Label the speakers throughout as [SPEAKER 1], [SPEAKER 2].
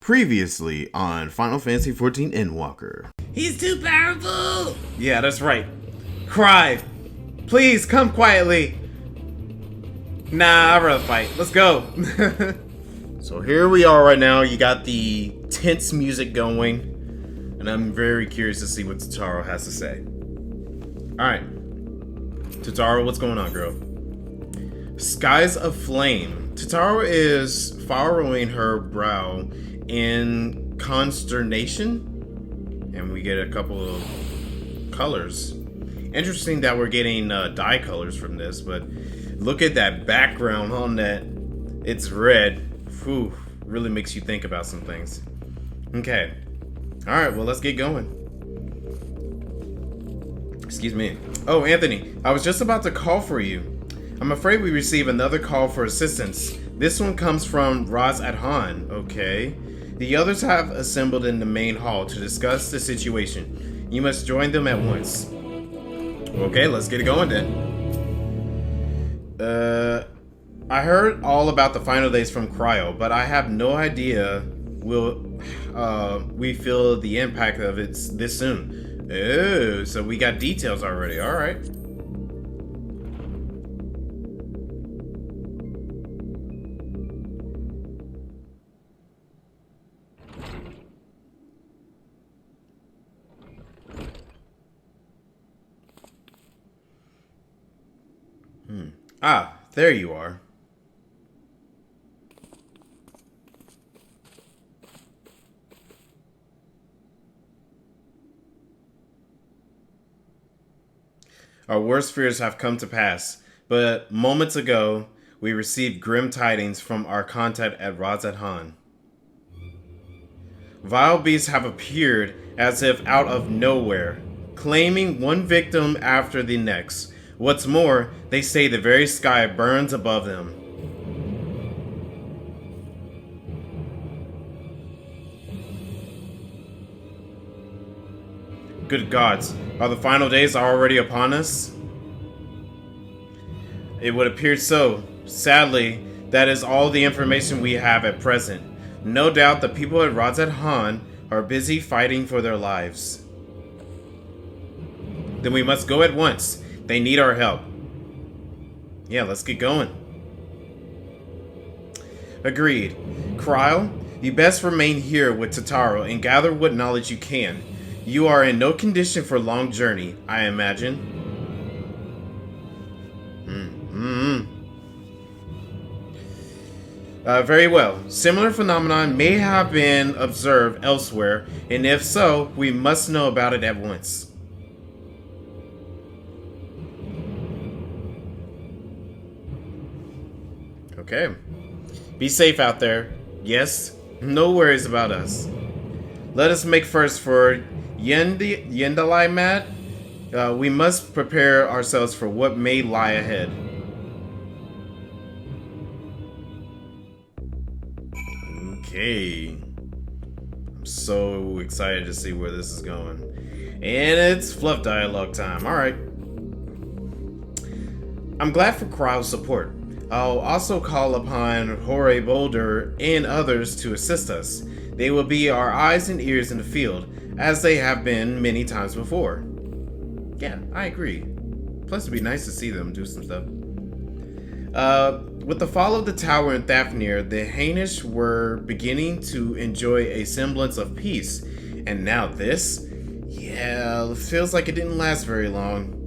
[SPEAKER 1] Previously on Final Fantasy XIV Endwalker.
[SPEAKER 2] He's too powerful!
[SPEAKER 3] Yeah, that's right. Cry! Please, come quietly! Nah, I'd rather fight. Let's go!
[SPEAKER 1] So here we are right now. You got the tense music going. And I'm very curious to see what Tataru has to say. Alright. Tataru, what's going on, girl? Skies of Flame. Tataru is furrowing her brow in consternation, and we get a couple of colors. Interesting that we're getting dye colors from this, but look at that background on that. It's red. Whew, really makes you think about some things. Okay. Alright, well, let's get going. Excuse me. Oh, Anthony, I was just about to call for you. I'm afraid we received another call for assistance. This one comes from Raz Adhan. Okay. The others have assembled in the main hall to discuss the situation. You must join them at once. Okay, let's get it going then. I heard all about the final days from Cryo, but I have no idea we feel the impact of it this soon. Oh, so we got details already. All right. Ah, there you are. Our worst fears have come to pass, but moments ago, we received grim tidings from our contact at Razathan. Vile beasts have appeared as if out of nowhere, claiming one victim after the next. What's more, they say the very sky burns above them. Good gods, are the final days already upon us? It would appear so. Sadly, that is all the information we have at present. No doubt the people at Razat Han are busy fighting for their lives. Then we must go at once. They need our help. Yeah, let's get going. Agreed. Kryle, you best remain here with Tataru and gather what knowledge you can. You are in no condition for a long journey, I imagine. Very well. Similar phenomenon may have been observed elsewhere, and if so, we must know about it at once. Okay. Be safe out there. Yes, no worries about us. Let us make first for Yendalai Mad. We must prepare ourselves for what may lie ahead. Okay. I'm so excited to see where this is going. And it's fluff dialogue time. Alright. I'm glad for Kryle's support. I'll also call upon Hore Boulder and others to assist us. They will be our eyes and ears in the field, as they have been many times before. Yeah, I agree. Plus, it'd be nice to see them do some stuff. With the fall of the tower in Thavnair, the Hainish were beginning to enjoy a semblance of peace. And now this? Yeah, it feels like it didn't last very long.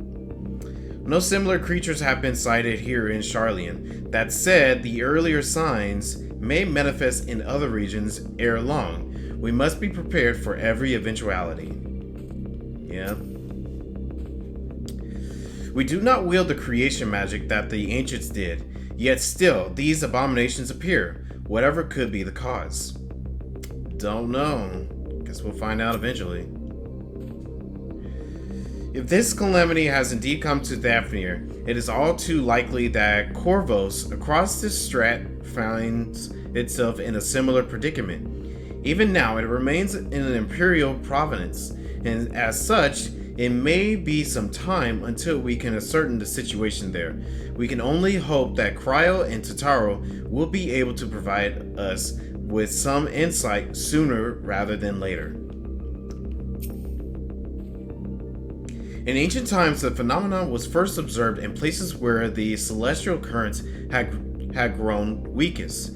[SPEAKER 1] No similar creatures have been sighted here in Sharlayan. That said, the earlier signs may manifest in other regions ere long. We must be prepared for every eventuality. Yeah. We do not wield the creation magic that the ancients did, yet still, these abominations appear, whatever could be the cause. Don't know. Guess we'll find out eventually. If this calamity has indeed come to Thavnair, it is all too likely that Corvos across this strat finds itself in a similar predicament. Even now, it remains in an imperial province, and as such, it may be some time until we can ascertain the situation there. We can only hope that Cryo and Tataru will be able to provide us with some insight sooner rather than later. In ancient times, the phenomenon was first observed in places where the celestial currents had grown weakest.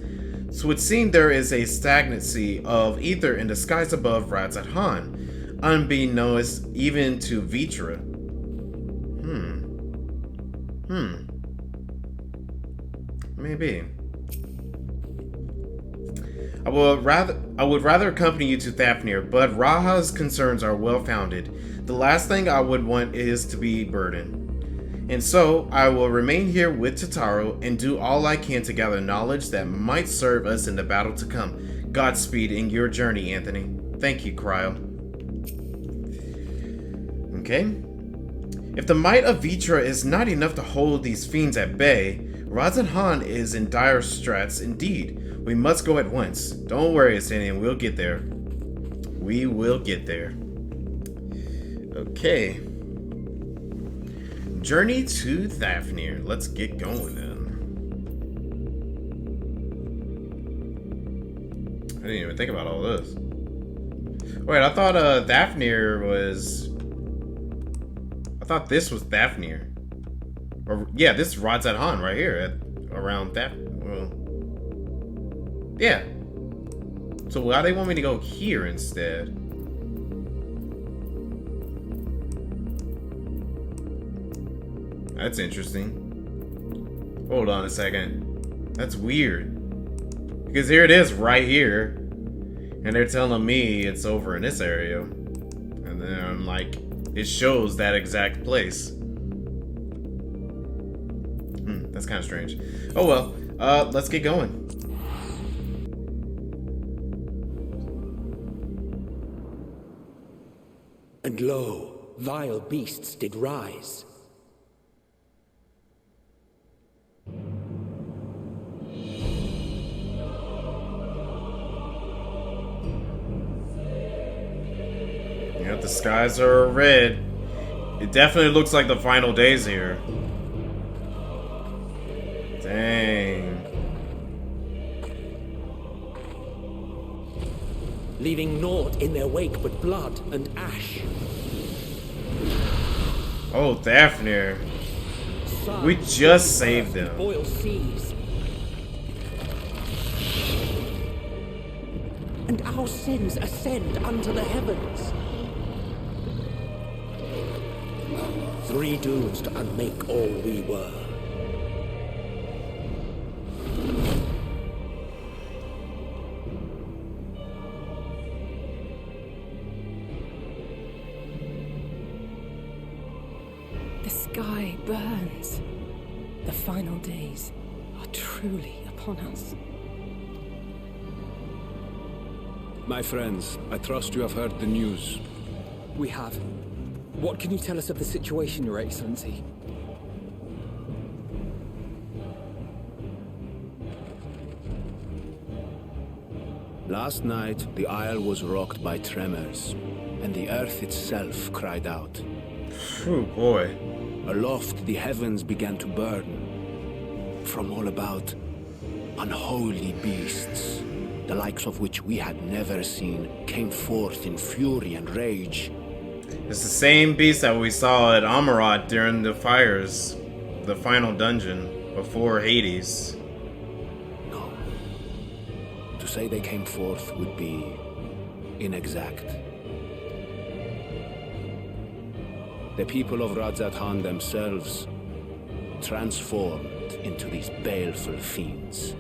[SPEAKER 1] So it would seem there is a stagnancy of ether in the skies above Radzat-Han, unbeknownst even to Vitra. Maybe. I would rather accompany you to Thavnair, but Graha's concerns are well founded. The last thing I would want is to be burdened. And so, I will remain here with Tataru and do all I can to gather knowledge that might serve us in the battle to come. Godspeed in your journey, Anthony. Thank you, Cryo. Okay. If the might of Vitra is not enough to hold these fiends at bay, Radzat-Han is in dire straits indeed. We must go at once. Don't worry, Ascendian, we'll get there. We will get there. Okay. Journey to Thavnair. Let's get going then. I didn't even think about all this. Wait, I thought Thavnair was... I thought this was Thavnair. Or, yeah, this is Radzat-Han right here. Around Thavnair. Well, yeah. So why do they want me to go here instead? That's interesting. Hold on a second. That's weird. Because here it is right here. And they're telling me it's over in this area. And then I'm like, it shows that exact place. That's kind of strange. Oh well, let's get going.
[SPEAKER 4] And lo, vile beasts did rise.
[SPEAKER 1] Yeah, the skies are red. It definitely looks like the final days here. Dang.
[SPEAKER 4] Leaving naught in their wake but blood and ash.
[SPEAKER 1] Oh, Thavnair. We just saved them.
[SPEAKER 4] Boil seas. And our sins ascend unto the heavens. Three dooms to unmake all we were.
[SPEAKER 5] The sky burns. The final days are truly upon us.
[SPEAKER 6] My friends, I trust you have heard the news.
[SPEAKER 7] We have. What can you tell us of the situation, Your Excellency?
[SPEAKER 6] Last night, the isle was rocked by tremors, and the earth itself cried out.
[SPEAKER 1] Oh boy.
[SPEAKER 6] Aloft, the heavens began to burn. From all about, unholy beasts, the likes of which we had never seen, came forth in fury and rage.
[SPEAKER 1] It's the same beast that we saw at Amarat during the fires, the final dungeon, before Hades.
[SPEAKER 6] No. To say they came forth would be inexact. The people of Radzat-Han themselves transformed into these baleful fiends.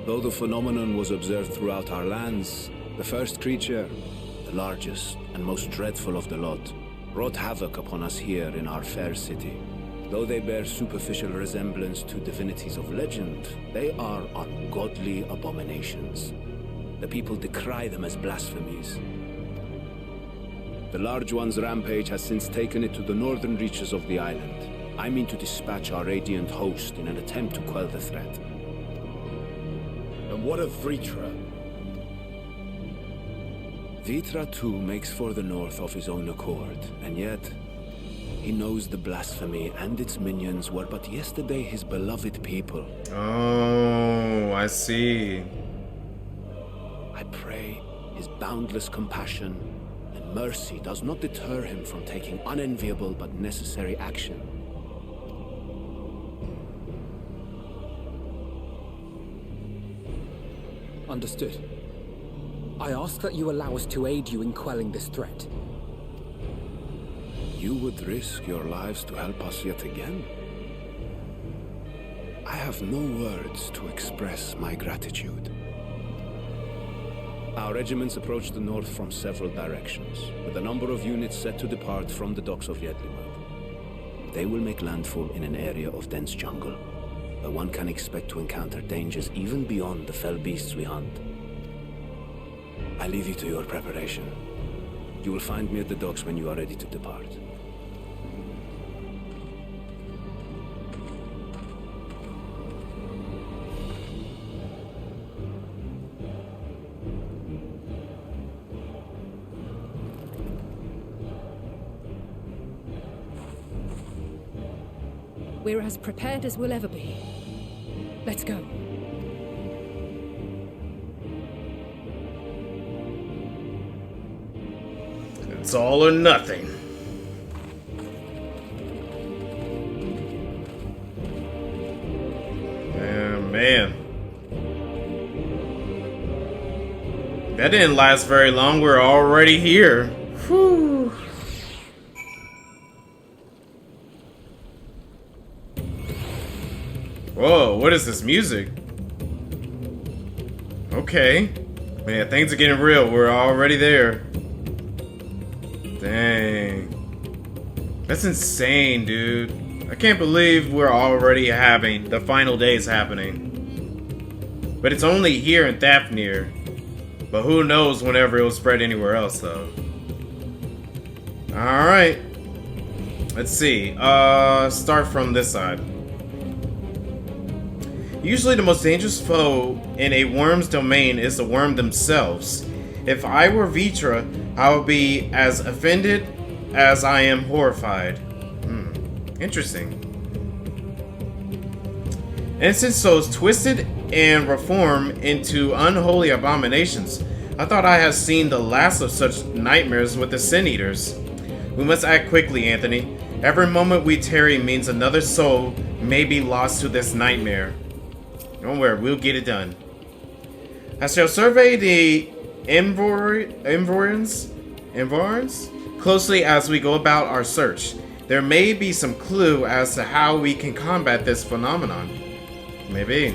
[SPEAKER 6] Though the phenomenon was observed throughout our lands, the first creature, the largest and most dreadful of the lot, wrought havoc upon us here in our fair city. Though they bear superficial resemblance to divinities of legend, they are ungodly abominations. The people decry them as blasphemies. The large one's rampage has since taken it to the northern reaches of the island. I mean to dispatch our radiant host in an attempt to quell the threat.
[SPEAKER 8] And what of Vitra?
[SPEAKER 6] Vitra too makes for the north of his own accord, and yet He knows the Blasphemy and its minions were but yesterday his beloved people.
[SPEAKER 1] Oh, I see.
[SPEAKER 6] I pray his boundless compassion and mercy does not deter him from taking unenviable but necessary action.
[SPEAKER 7] Understood. I ask that you allow us to aid you in quelling this threat.
[SPEAKER 6] You would risk your lives to help us yet again? I have no words to express my gratitude. Our regiments approach the north from several directions, with a number of units set to depart from the docks of Yedlimad. They will make landfall in an area of dense jungle, where one can expect to encounter dangers even beyond the fell beasts we hunt. I leave you to your preparation. You will find me at the docks when you are ready to depart.
[SPEAKER 5] We're as prepared as we'll ever be. Let's go.
[SPEAKER 1] It's all or nothing. Man. That didn't last very long. We're already here. Whew. Whoa, what is this music? Okay. Man, things are getting real. We're already there. Dang. That's insane, dude. I can't believe we're already having the final days happening. But it's only here in Thavnair. But who knows whenever it will spread anywhere else, though. Alright. Let's see. Start from this side. Usually the most dangerous foe in a worm's domain is the worm themselves. If I were Vitra, I would be as offended as I am horrified. Interesting. Innocent souls twisted and reform into unholy abominations. I thought I had seen the last of such nightmares with the Sin Eaters. We must act quickly, Anthony. Every moment we tarry means another soul may be lost to this nightmare. Don't worry, we'll get it done. I shall survey the environs closely as we go about our search. There may be some clue as to how we can combat this phenomenon. Maybe.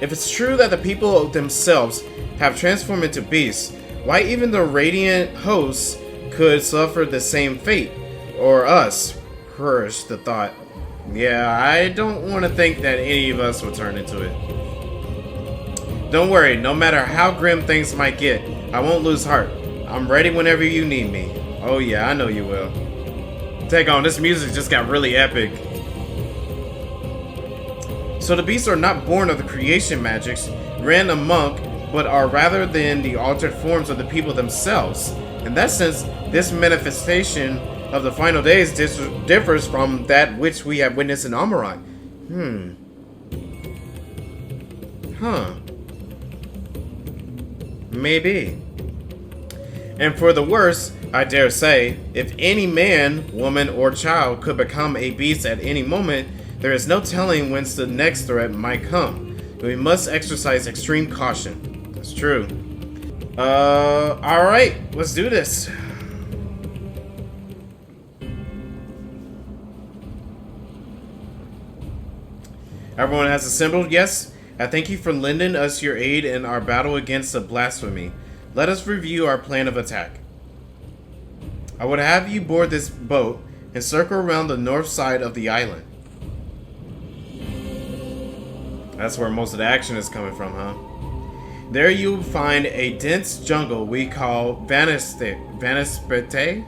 [SPEAKER 1] If it's true that the people themselves have transformed into beasts, why even the radiant hosts could suffer the same fate? Or us? Hirsch, the thought. Yeah, I don't want to think that any of us will turn into it. Don't worry, no matter how grim things might get, I won't lose heart. I'm ready whenever you need me. Oh yeah, I know you will. Take on, this music just got really epic. So the beasts are not born of the creation magics, ran amok, but are rather than the altered forms of the people themselves. In that sense, this manifestation of the final days differs from that which we have witnessed in Amarat. Maybe. And for the worse, I dare say, if any man, woman, or child could become a beast at any moment, there is no telling whence the next threat might come. We must exercise extreme caution. That's true. Alright, let's do this. Everyone has assembled? Yes? I thank you for lending us your aid in our battle against the Blasphemy. Let us review our plan of attack. I would have you board this boat and circle around the north side of the island. That's where most of the action is coming from, huh? There you will find a dense jungle we call Vanaspati.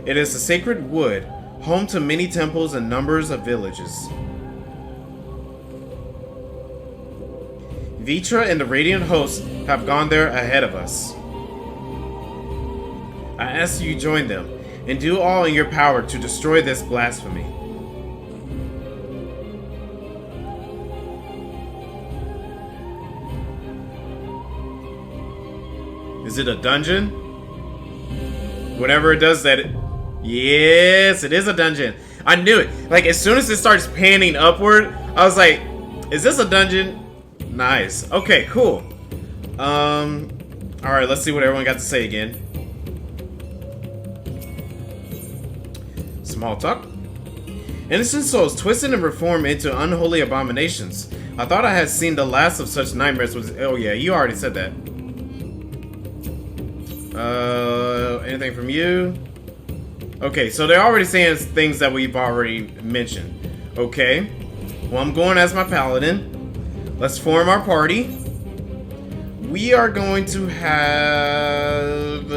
[SPEAKER 1] It is a sacred wood, home to many temples and numbers of villages. Vitra and the Radiant Host have gone there ahead of us. I ask you join them. and do all in your power to destroy this blasphemy. Is it a dungeon? Whatever it does that yes, it is a dungeon. I knew it. Like, as soon as it starts panning upward, I was like, is this a dungeon? Nice. Okay, cool. Alright, let's see what everyone got to say again. Small talk. Innocent souls twisted and reformed into unholy abominations. I thought I had seen the last of such nightmares was oh yeah, you already said that. Anything from you? Okay, so they're already saying things that we've already mentioned. Okay. Well, I'm going as my paladin. Let's form our party. We are going to have...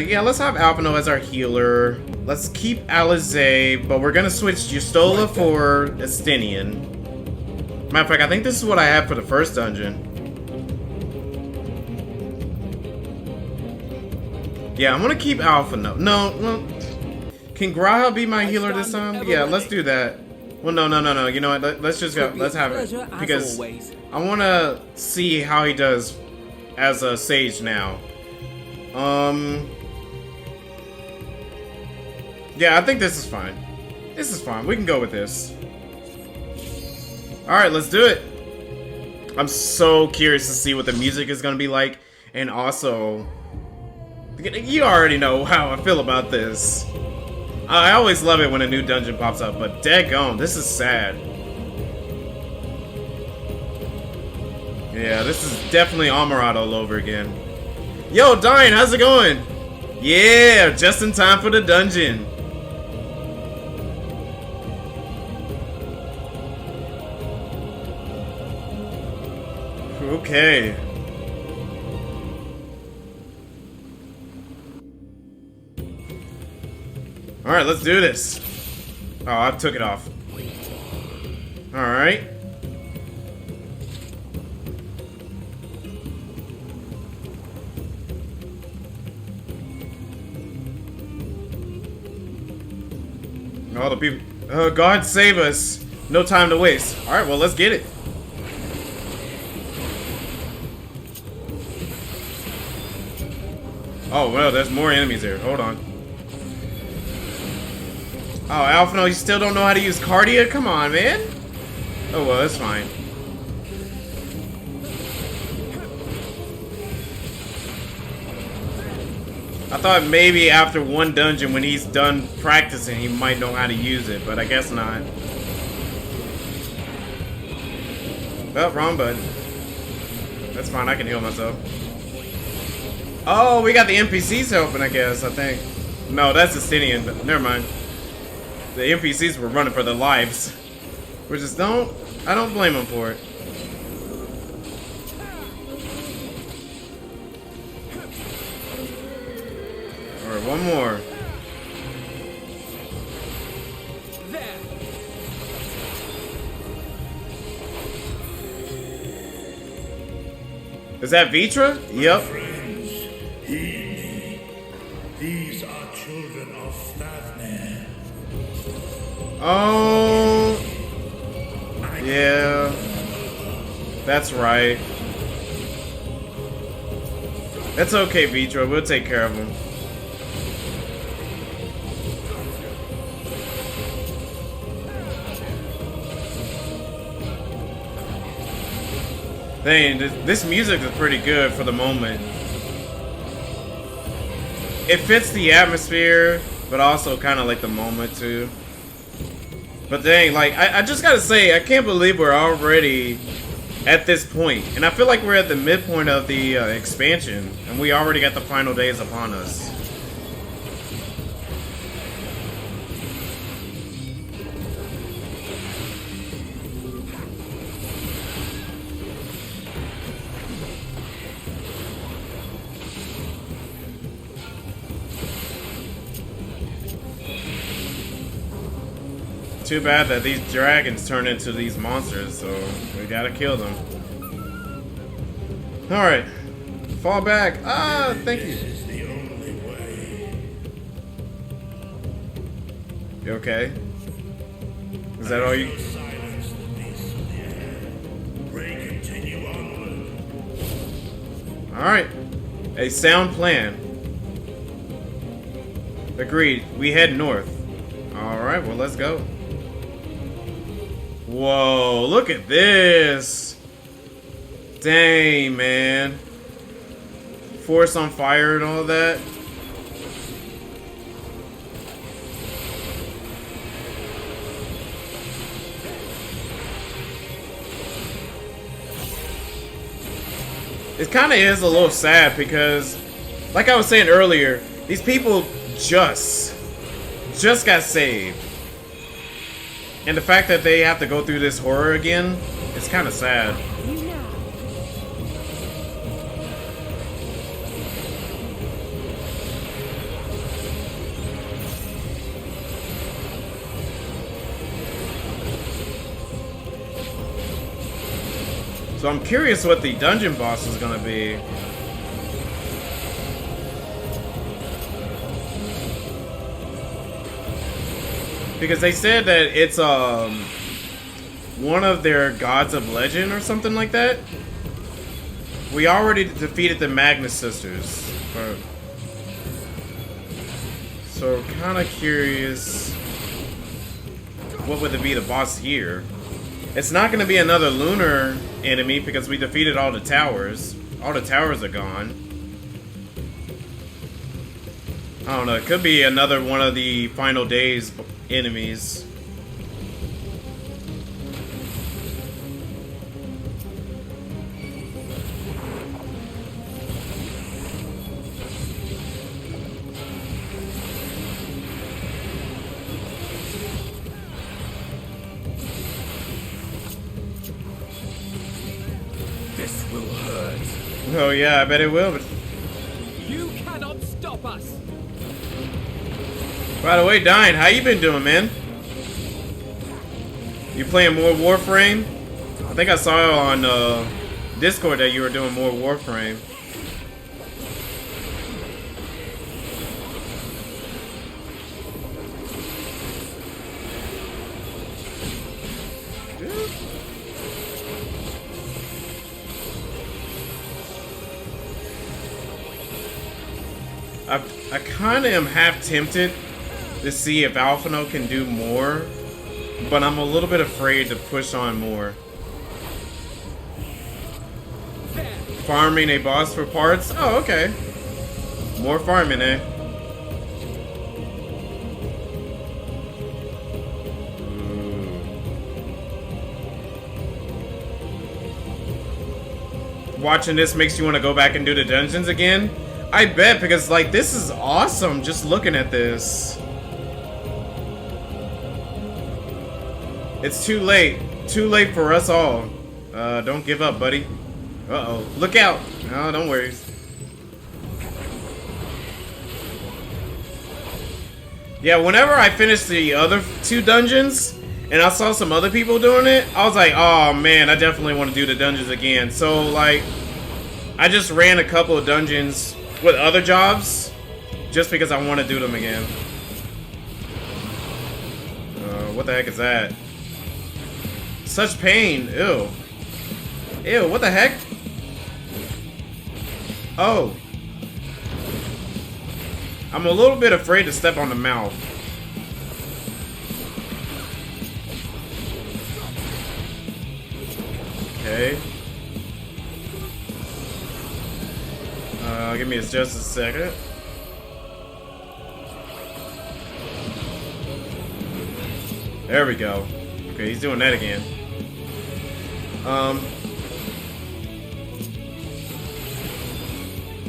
[SPEAKER 1] yeah, let's have Alphino as our healer. Let's keep Alizé, but we're going to switch Justola for Estinian. Matter of fact, I think this is what I had for the first dungeon. Yeah, I'm going to keep Alphino. No, well... Can Graha be my healer this time? Yeah, let's do that. Well, no. You know what? Let's just go. Let's have it. Because I want to see how he does as a sage now. Yeah, I think this is fine. This is fine. We can go with this. Alright, let's do it. I'm so curious to see what the music is going to be like. And also, you already know how I feel about this. I always love it when a new dungeon pops up, but daggone, this is sad. Yeah, this is definitely Amarad all over again. Yo, Dine, how's it going? Yeah, just in time for the dungeon. Okay. Alright, let's do this. Oh, I took it off. Alright. All the people. Oh, God save us. No time to waste. Alright, well, let's get it. Oh, well, there's more enemies there. Hold on. Oh, Alphino, you still don't know how to use Cardia? Come on, man. Oh, well, that's fine. I thought maybe after one dungeon, when he's done practicing, he might know how to use it, but I guess not. Oh, wrong button. That's fine, I can heal myself. Oh, we got the NPCs helping, I guess, I think. No, that's Estinian, but never mind. The NPCs were running for their lives. Which is, I don't blame them for it. Alright, one more. Is that Vitra? Yep.
[SPEAKER 8] Friends, heed me. These are children of Thavnair.
[SPEAKER 1] Oh. Yeah. That's right. That's okay, Vitra. We'll take care of him. Dang, this music is pretty good for the moment. It fits the atmosphere, but also kind of like the moment too. But dang, like, I just gotta say, I can't believe we're already at this point. And I feel like we're at the midpoint of the expansion, and we already got the final days upon us. Too bad that these dragons turn into these monsters, so we gotta kill them. Alright. Fall back. Ah, thank you.
[SPEAKER 8] This is the only way.
[SPEAKER 1] You okay? Is that all you?
[SPEAKER 8] Silence the beasts of the air. Pray continue onward.
[SPEAKER 1] Alright. A sound plan. Agreed. We head north. Alright, well, let's go. Whoa, look at this. Dang, man. Forest on fire and all that. It kind of is a little sad because, like I was saying earlier, these people just got saved. And the fact that they have to go through this horror again, it's kind of sad. So I'm curious what the dungeon boss is gonna be. Because they said that it's one of their gods of legend or something like that. We already defeated the Magnus sisters. So kind of curious, what would it be the boss here? It's not gonna be another lunar enemy because we defeated all the towers. All the towers are gone. I don't know, it could be another one of the Final Days enemies.
[SPEAKER 4] This will hurt.
[SPEAKER 1] Oh yeah, I bet it will. But
[SPEAKER 7] You cannot stop us!
[SPEAKER 1] by the way, Dyne, how you been doing, man? You playing more Warframe? I think I saw on Discord that you were doing more Warframe. I kind of am half tempted to see if Alphino can do more, but I'm a little bit afraid to push on more. Farming a boss for parts? Oh, okay. More farming, eh? Ooh. Watching this makes you want to go back and do the dungeons again? I bet, because like this is awesome just looking at this. It's too late. Too late for us all. Don't give up, buddy. Uh-oh. Look out. No, don't worry. Yeah, whenever I finished the other 2 dungeons, and I saw some other people doing it, I was like, oh man, I definitely want to do the dungeons again. So, like, I just ran a couple of dungeons with other jobs, just because I want to do them again. What the heck is that? Such pain. Ew. Ew, what the heck? Oh. I'm a little bit afraid to step on the mouth. Okay. Give me just a second. There we go. Okay, he's doing that again.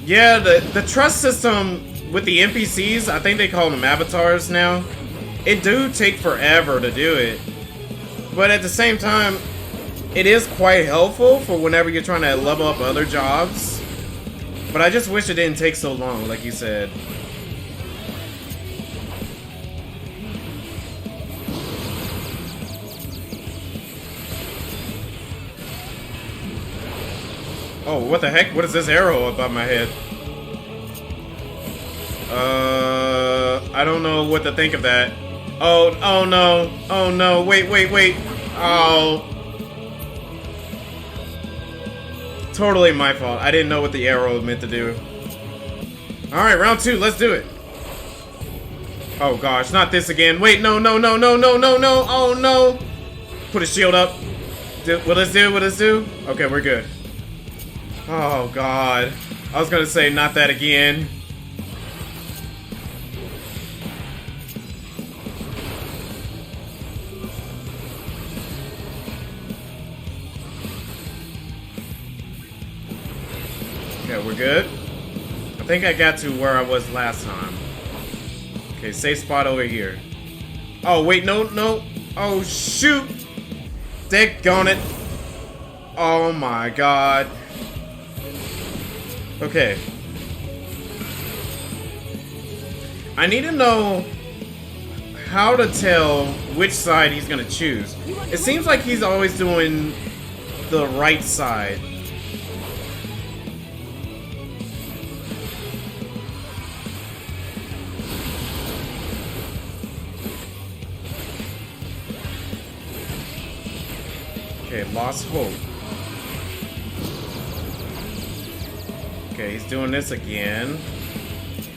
[SPEAKER 1] Yeah, the trust system with the NPCs, I think they call them avatars now. It do take forever to do it. But at the same time, it is quite helpful for whenever you're trying to level up other jobs. But I just wish it didn't take so long, like you said. Oh, what the heck? What is this arrow above my head? I don't know what to think of that. Oh no. Oh no. Wait. Oh. Totally my fault. I didn't know what the arrow meant to do. Alright, round 2. Let's do it. Oh gosh, not this again. Wait, no. Oh no. Put a shield up. Will this do? Okay, we're good. Oh god. I was gonna say not that again. Okay, we're good. I think I got to where I was last time. Okay, safe spot over here. Oh, wait, no. Oh, shoot. Daggone it. Oh my god. Okay. I need to know how to tell which side he's gonna choose. It seems like he's always doing the right side. Okay, lost hope. Okay, he's doing this again.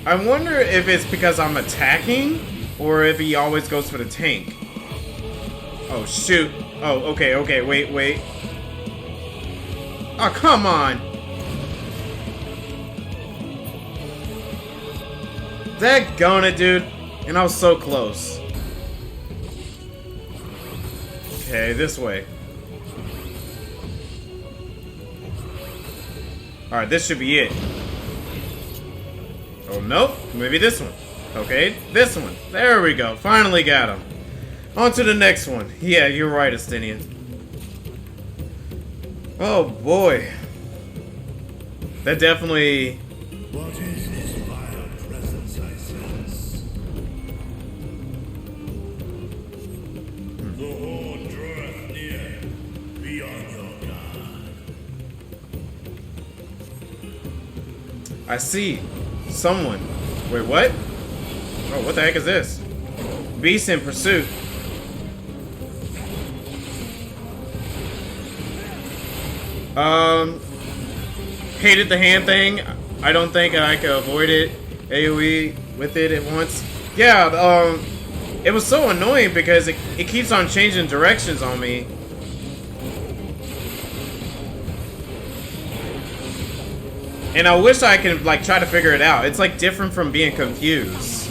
[SPEAKER 1] I wonder if it's because I'm attacking or if he always goes for the tank. Oh, shoot. Oh, okay, wait. Oh, come on. Daggone it, dude. And I was so close. Okay, this way. Alright, this should be it. Oh, nope. Maybe this one. Okay, this one. There we go. Finally got him. On to the next one. Yeah, you're right, Estinian. Oh, boy. That definitely...
[SPEAKER 8] What is this vile presence I sense? The horde draweth near. Be on your guard.
[SPEAKER 1] I see. Someone. Wait, what? Oh, what the heck is this? Beast in pursuit. Hated the hand thing. I don't think I could avoid it. AoE with it at once. Yeah, it was so annoying because it keeps on changing directions on me. And I wish I could, like, try to figure it out. It's, like, different from being confused.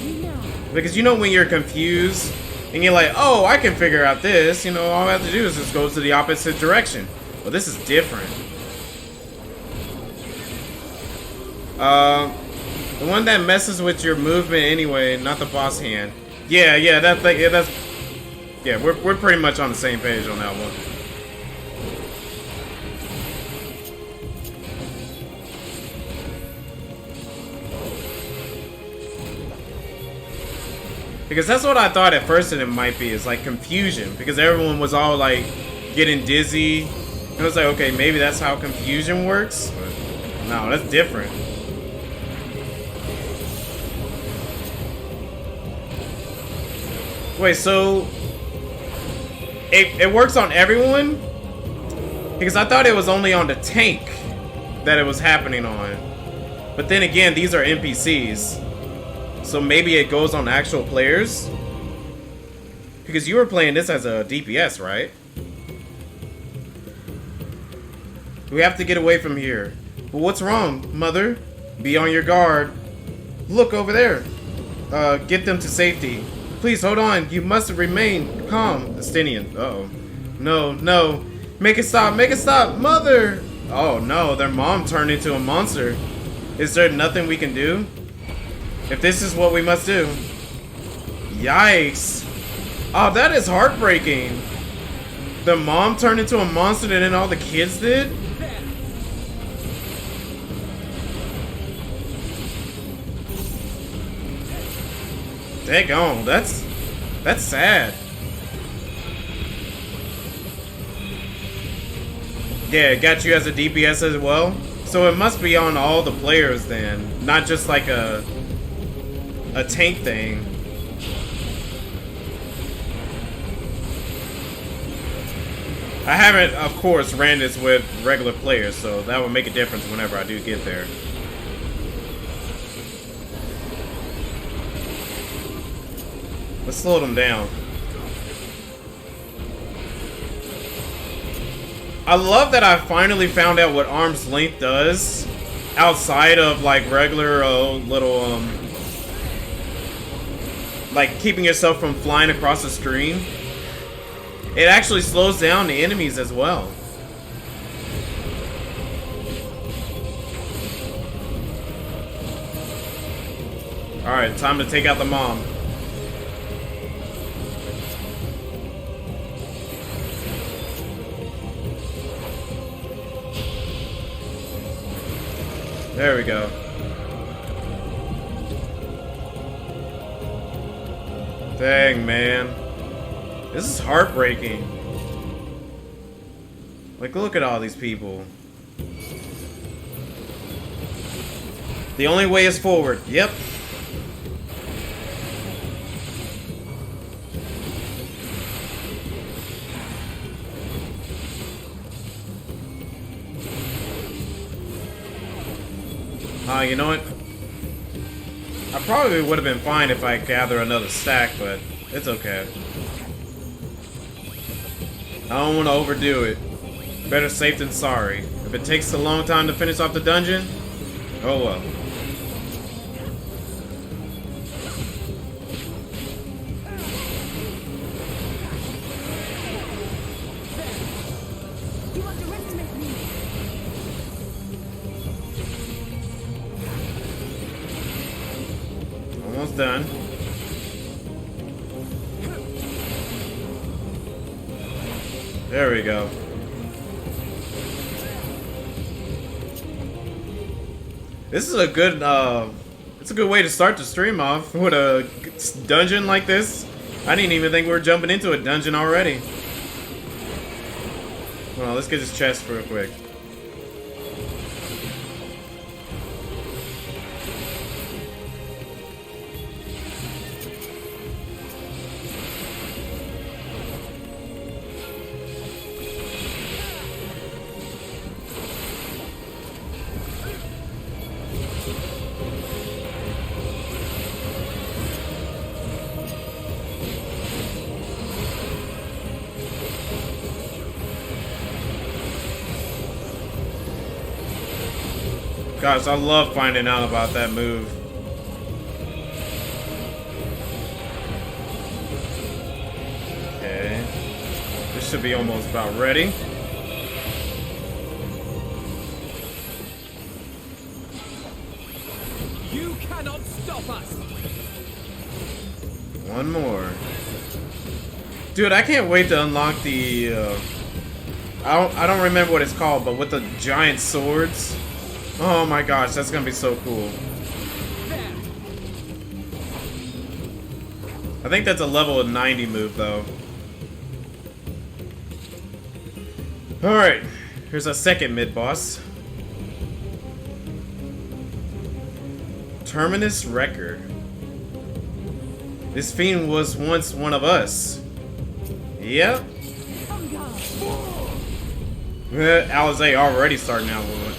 [SPEAKER 1] Because you know when you're confused, and you're like, oh, I can figure out this. You know, all I have to do is just go to the opposite direction. Well, this is different. The one that messes with your movement anyway, not the boss hand. Yeah, we're pretty much on the same page on that one. Because that's what I thought at first that it might be, is like confusion. Because everyone was all like getting dizzy. And I was like, okay, maybe that's how confusion works. But no, that's different. Wait, so it works on everyone? Because I thought it was only on the tank that it was happening on. But then again, these are NPCs. So maybe it goes on actual players? Because you were playing this as a DPS, right? We have to get away from here. But what's wrong, Mother? Be on your guard. Look over there. Get them to safety. Please hold on. You must remain calm. Estinian. Uh-oh. No. Make it stop. Mother! Oh no, their mom turned into a monster. Is there nothing we can do? If this is what we must do. Yikes. Oh, that is heartbreaking. The mom turned into a monster and then all the kids did? Daggone, that's sad. Yeah, it got you as a DPS as well? So it must be on all the players then, not just like a tank thing. I haven't, of course, ran this with regular players, so that will make a difference whenever I do get there. Let's slow them down. I love that I finally found out what arm's length does outside of like regular little like keeping yourself from flying across the screen. It actually slows down the enemies as well. Alright, time to take out the mom. There we go. Dang, man. This is heartbreaking. Like, look at all these people. The only way is forward. Yep. You know what? I probably would have been fine if I gather another stack, but it's okay. I don't want to overdo it. Better safe than sorry. If it takes a long time to finish off the dungeon, oh well. Almost done. There we go. This is a good, it's a good way to start the stream off with a dungeon like this. I didn't even think we were jumping into a dungeon already. Well, let's get this chest real quick. Gosh, I love finding out about that move. Okay. This should be almost about ready.
[SPEAKER 7] You cannot stop us.
[SPEAKER 1] One more. Dude, I can't wait to unlock the I don't remember what it's called, but with the giant swords. Oh my gosh, that's gonna be so cool. I think that's a level 90 move though. Alright, here's a second mid-boss. Terminus Wrecker. This fiend was once one of us. Yep. Alizé already starting out with it.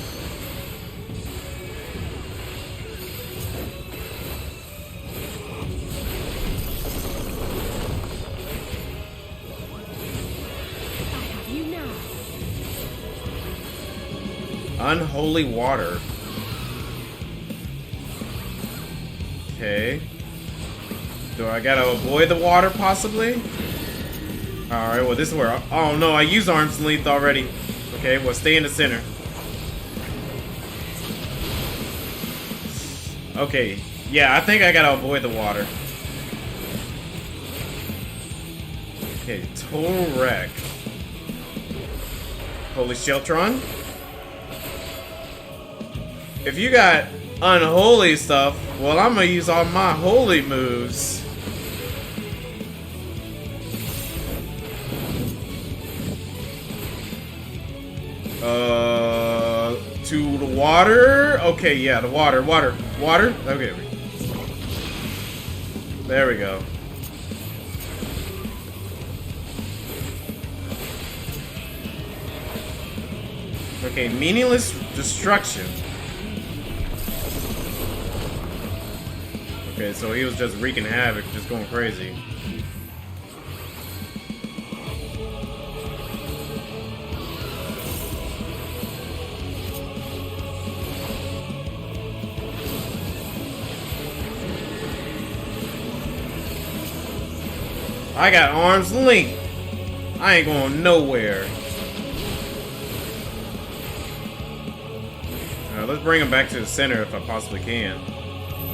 [SPEAKER 1] Unholy water. Okay. Do I gotta avoid the water, possibly? Alright, well, this is where... Oh, no, I used arm's length already. Okay, well, stay in the center. Okay. Yeah, I think I gotta avoid the water. Okay, total wreck. Holy Sheltron. If you got unholy stuff, well, I'm gonna use all my holy moves. To the water. Okay, yeah, the water. Okay. There we go. Okay, meaningless destruction. Okay, so he was just wreaking havoc, just going crazy. I got arm's length. I ain't going nowhere. Alright, let's bring him back to the center if I possibly can.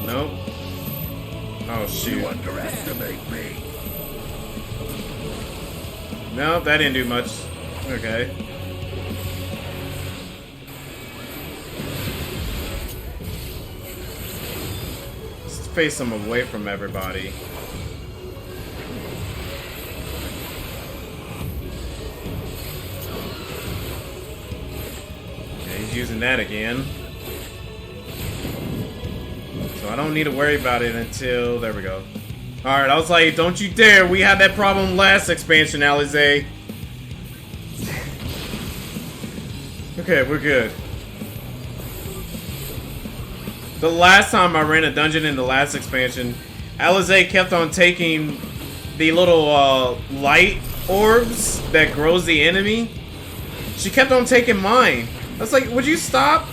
[SPEAKER 1] Nope. Oh shoot.
[SPEAKER 8] You underestimate me.
[SPEAKER 1] No, that didn't do much. Okay. Let's face him away from everybody. Okay, he's using that again. So I don't need to worry about it until... There we go. Alright, I was like, don't you dare! We had that problem last expansion, Alize. Okay, we're good. The last time I ran a dungeon in the last expansion, Alize kept on taking the little light orbs that grows the enemy. She kept on taking mine. I was like, would you stop?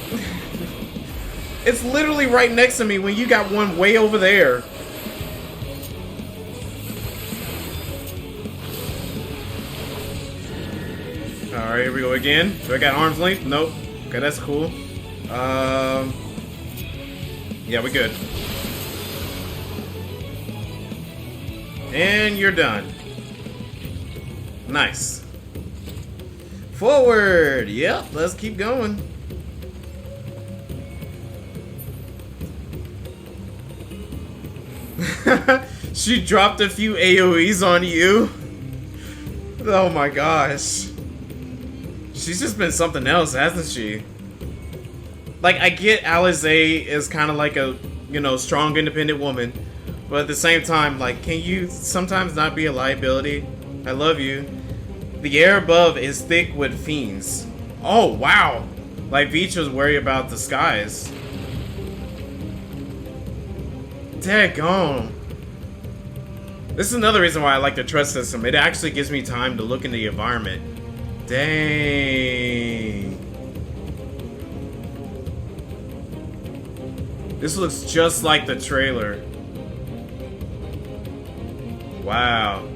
[SPEAKER 1] It's literally right next to me when you got one way over there. Alright, here we go again. Do I got arm's length? Nope. Okay, that's cool. Yeah, we good. And you're done. Nice. Forward! Yep, let's keep going. She dropped a few AoEs on you. Oh my gosh. She's just been something else, hasn't she? Like, I get Alize is kind of like a, you know, strong, independent woman. But at the same time, like, can you sometimes not be a liability? I love you. The air above is thick with fiends. Oh, wow. Like, Veach was worried about the skies. Daggone. This is another reason why I like the trust system. It actually gives me time to look in the environment. Dang. This looks just like the trailer. Wow.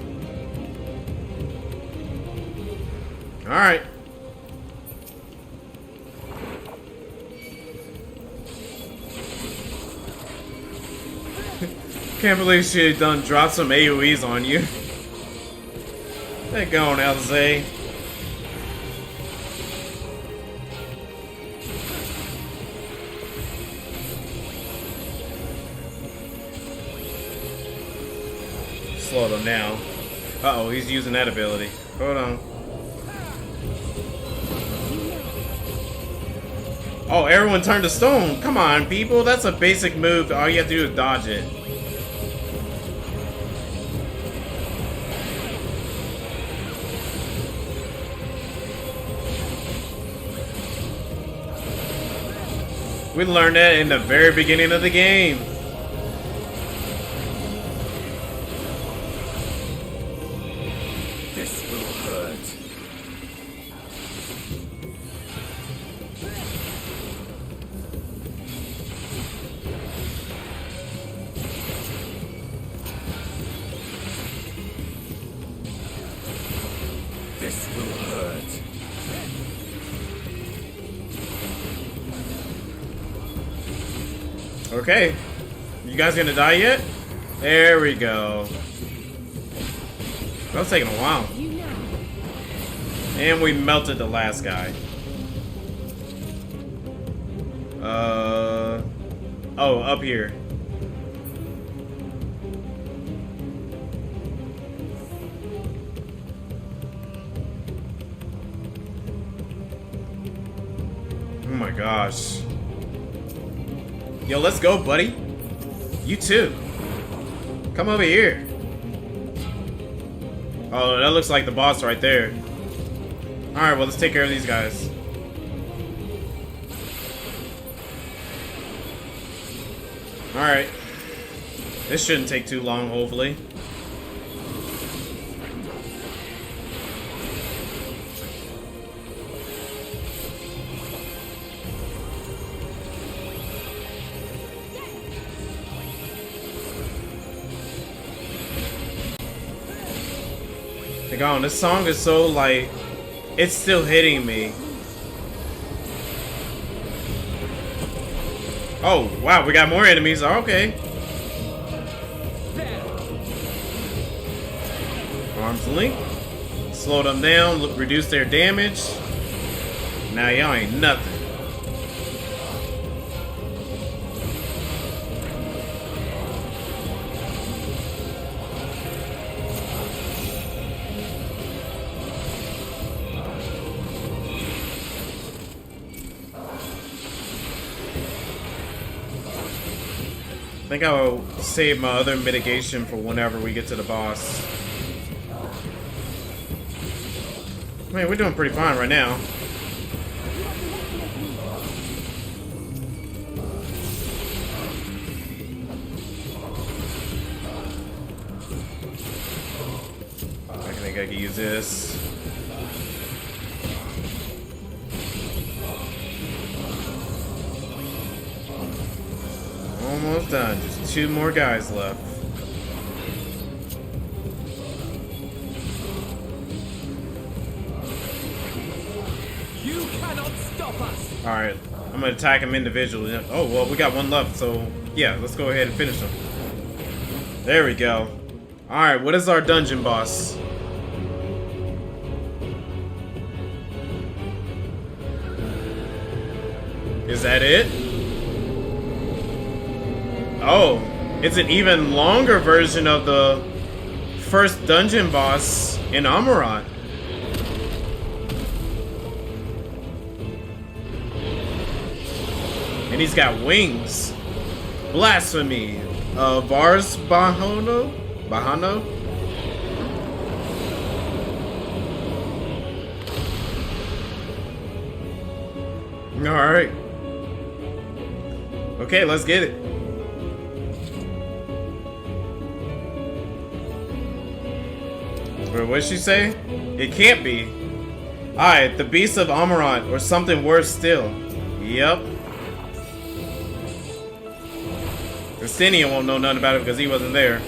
[SPEAKER 1] Alright. Can't believe she done dropped some AoEs on you. They're going, Alize. Slow them down. Uh-oh, he's using that ability. Hold on. Oh, everyone turned to stone. Come on, people. That's a basic move. All you have to do is dodge it. We learned that in the very beginning of the game.
[SPEAKER 8] This will hurt. This will hurt.
[SPEAKER 1] Okay. You guys gonna die yet? There we go. That was taking a while. And we melted the last guy. Oh, up here. Oh my gosh. Yo, let's go, buddy. You too. Come over here. Oh, that looks like the boss right there. Alright, well, let's take care of these guys. Alright. This shouldn't take too long, hopefully. This song is so, like, it's still hitting me. Oh, wow, we got more enemies. Okay. Arms link. Slow them down, reduce their damage. Now y'all ain't nothing. I think I'll save my other mitigation for whenever we get to the boss. Man, we're doing pretty fine right now. I think I can use this. Almost done. Just 2 more guys left.
[SPEAKER 7] You cannot stop us.
[SPEAKER 1] All right, I'm gonna attack him individually. Oh well, we got 1 left, so yeah, let's go ahead and finish him. There we go. All right, what is our dungeon boss? Is that it? Oh, it's an even longer version of the first dungeon boss in Amaurot. And he's got wings. Blasphemy. Vars Bahano? Bahano? Alright. Okay, let's get it. What'd she say? It can't be. Alright, the Beast of Amaurot, or something worse still. Yep. Justinian won't know nothing about it because he wasn't there.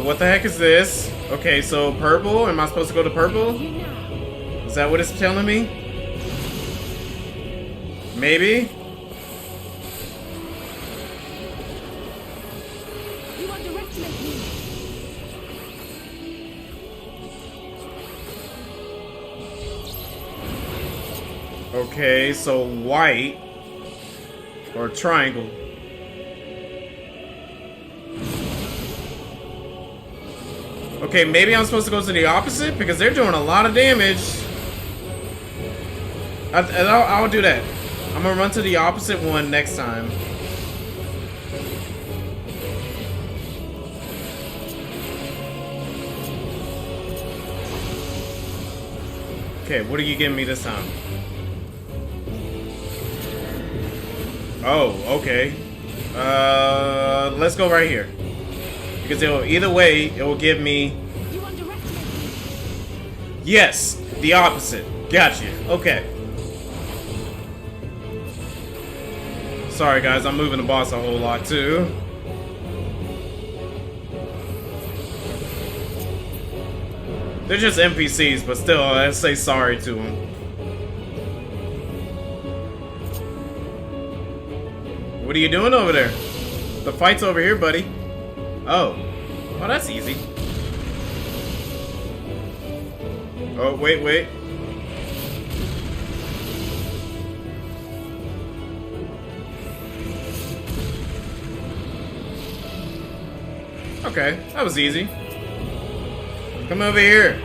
[SPEAKER 1] What the heck is this? Okay, so purple? Am I supposed to go to purple? Is that what it's telling me? Maybe?
[SPEAKER 5] You underestimate me.
[SPEAKER 1] Okay, so white or triangle. Okay, maybe I'm supposed to go to the opposite because they're doing a lot of damage. I'll do that. I'm gonna run to the opposite one next time. Okay, what are you giving me this time? Oh, okay. Let's go right here. Because either way, it will give me...
[SPEAKER 5] You underestimate me.
[SPEAKER 1] Yes, the opposite. Gotcha. Okay. Sorry, guys. I'm moving the boss a whole lot, too. They're just NPCs, but still, let's say sorry to them. What are you doing over there? The fight's over here, buddy. Oh. Oh, that's easy. Oh, wait. Okay, that was easy. Come over here.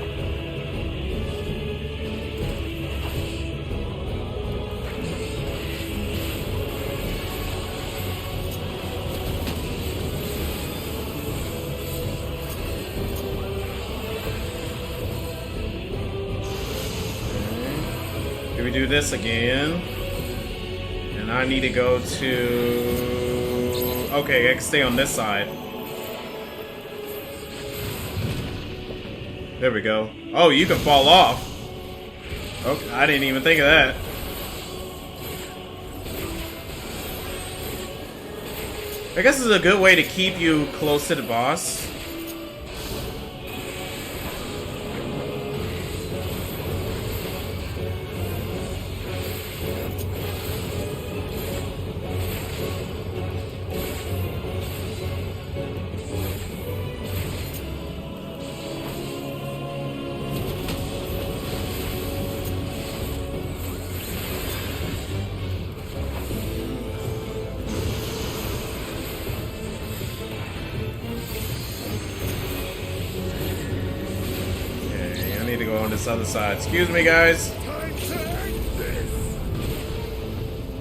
[SPEAKER 1] we do this again. And I need to go to... Okay, I can stay on this side. There we go. Oh, you can fall off. Okay, I didn't even think of that. I guess it's a good way to keep you close to the boss. Other side. Excuse me, guys.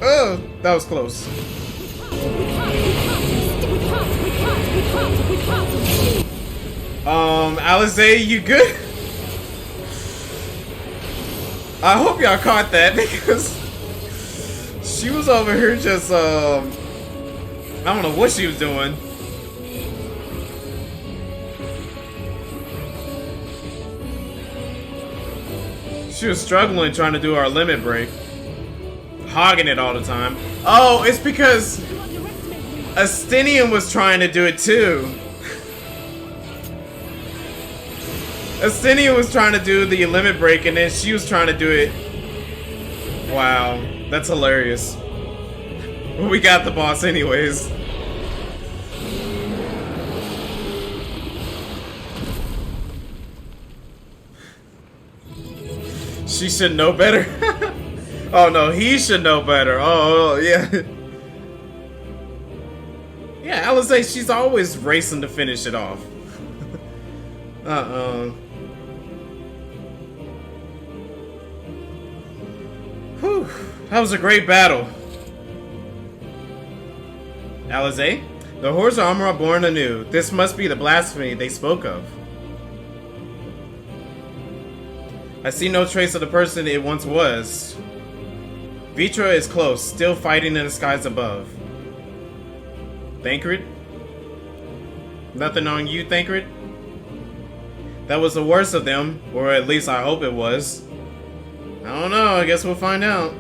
[SPEAKER 1] Oh, that was close. Alize, you good? I hope y'all caught that because she was over here just I don't know what she was doing. She was struggling trying to do our limit break. Hogging it all the time. Oh, it's because Astinian was trying to do it too. Astinian was trying to do the limit break and then she was trying to do it. Wow, that's hilarious. We got the boss anyways. She should know better. Oh no, he should know better. Oh yeah. Yeah, Alize, she's always racing to finish it off. Whew, that was a great battle. Alize, the hordes of Armor are born anew. This must be the blasphemy they spoke of. I see no trace of the person it once was. Vitra is close, still fighting in the skies above. Thancred? Nothing on you, Thancred? That was the worst of them, or at least I hope it was. I don't know, I guess we'll find out.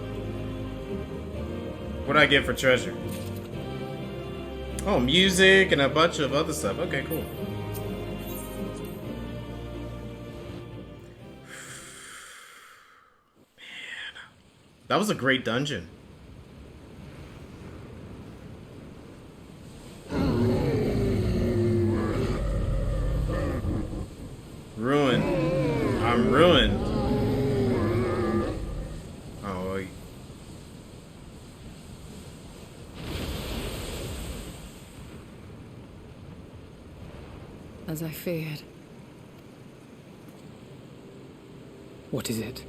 [SPEAKER 1] What'd I get for treasure? Oh, music and a bunch of other stuff. Okay, cool. That was a great dungeon. Ruined. I'm ruined. Oh, wait.
[SPEAKER 5] As I feared.
[SPEAKER 7] What is it?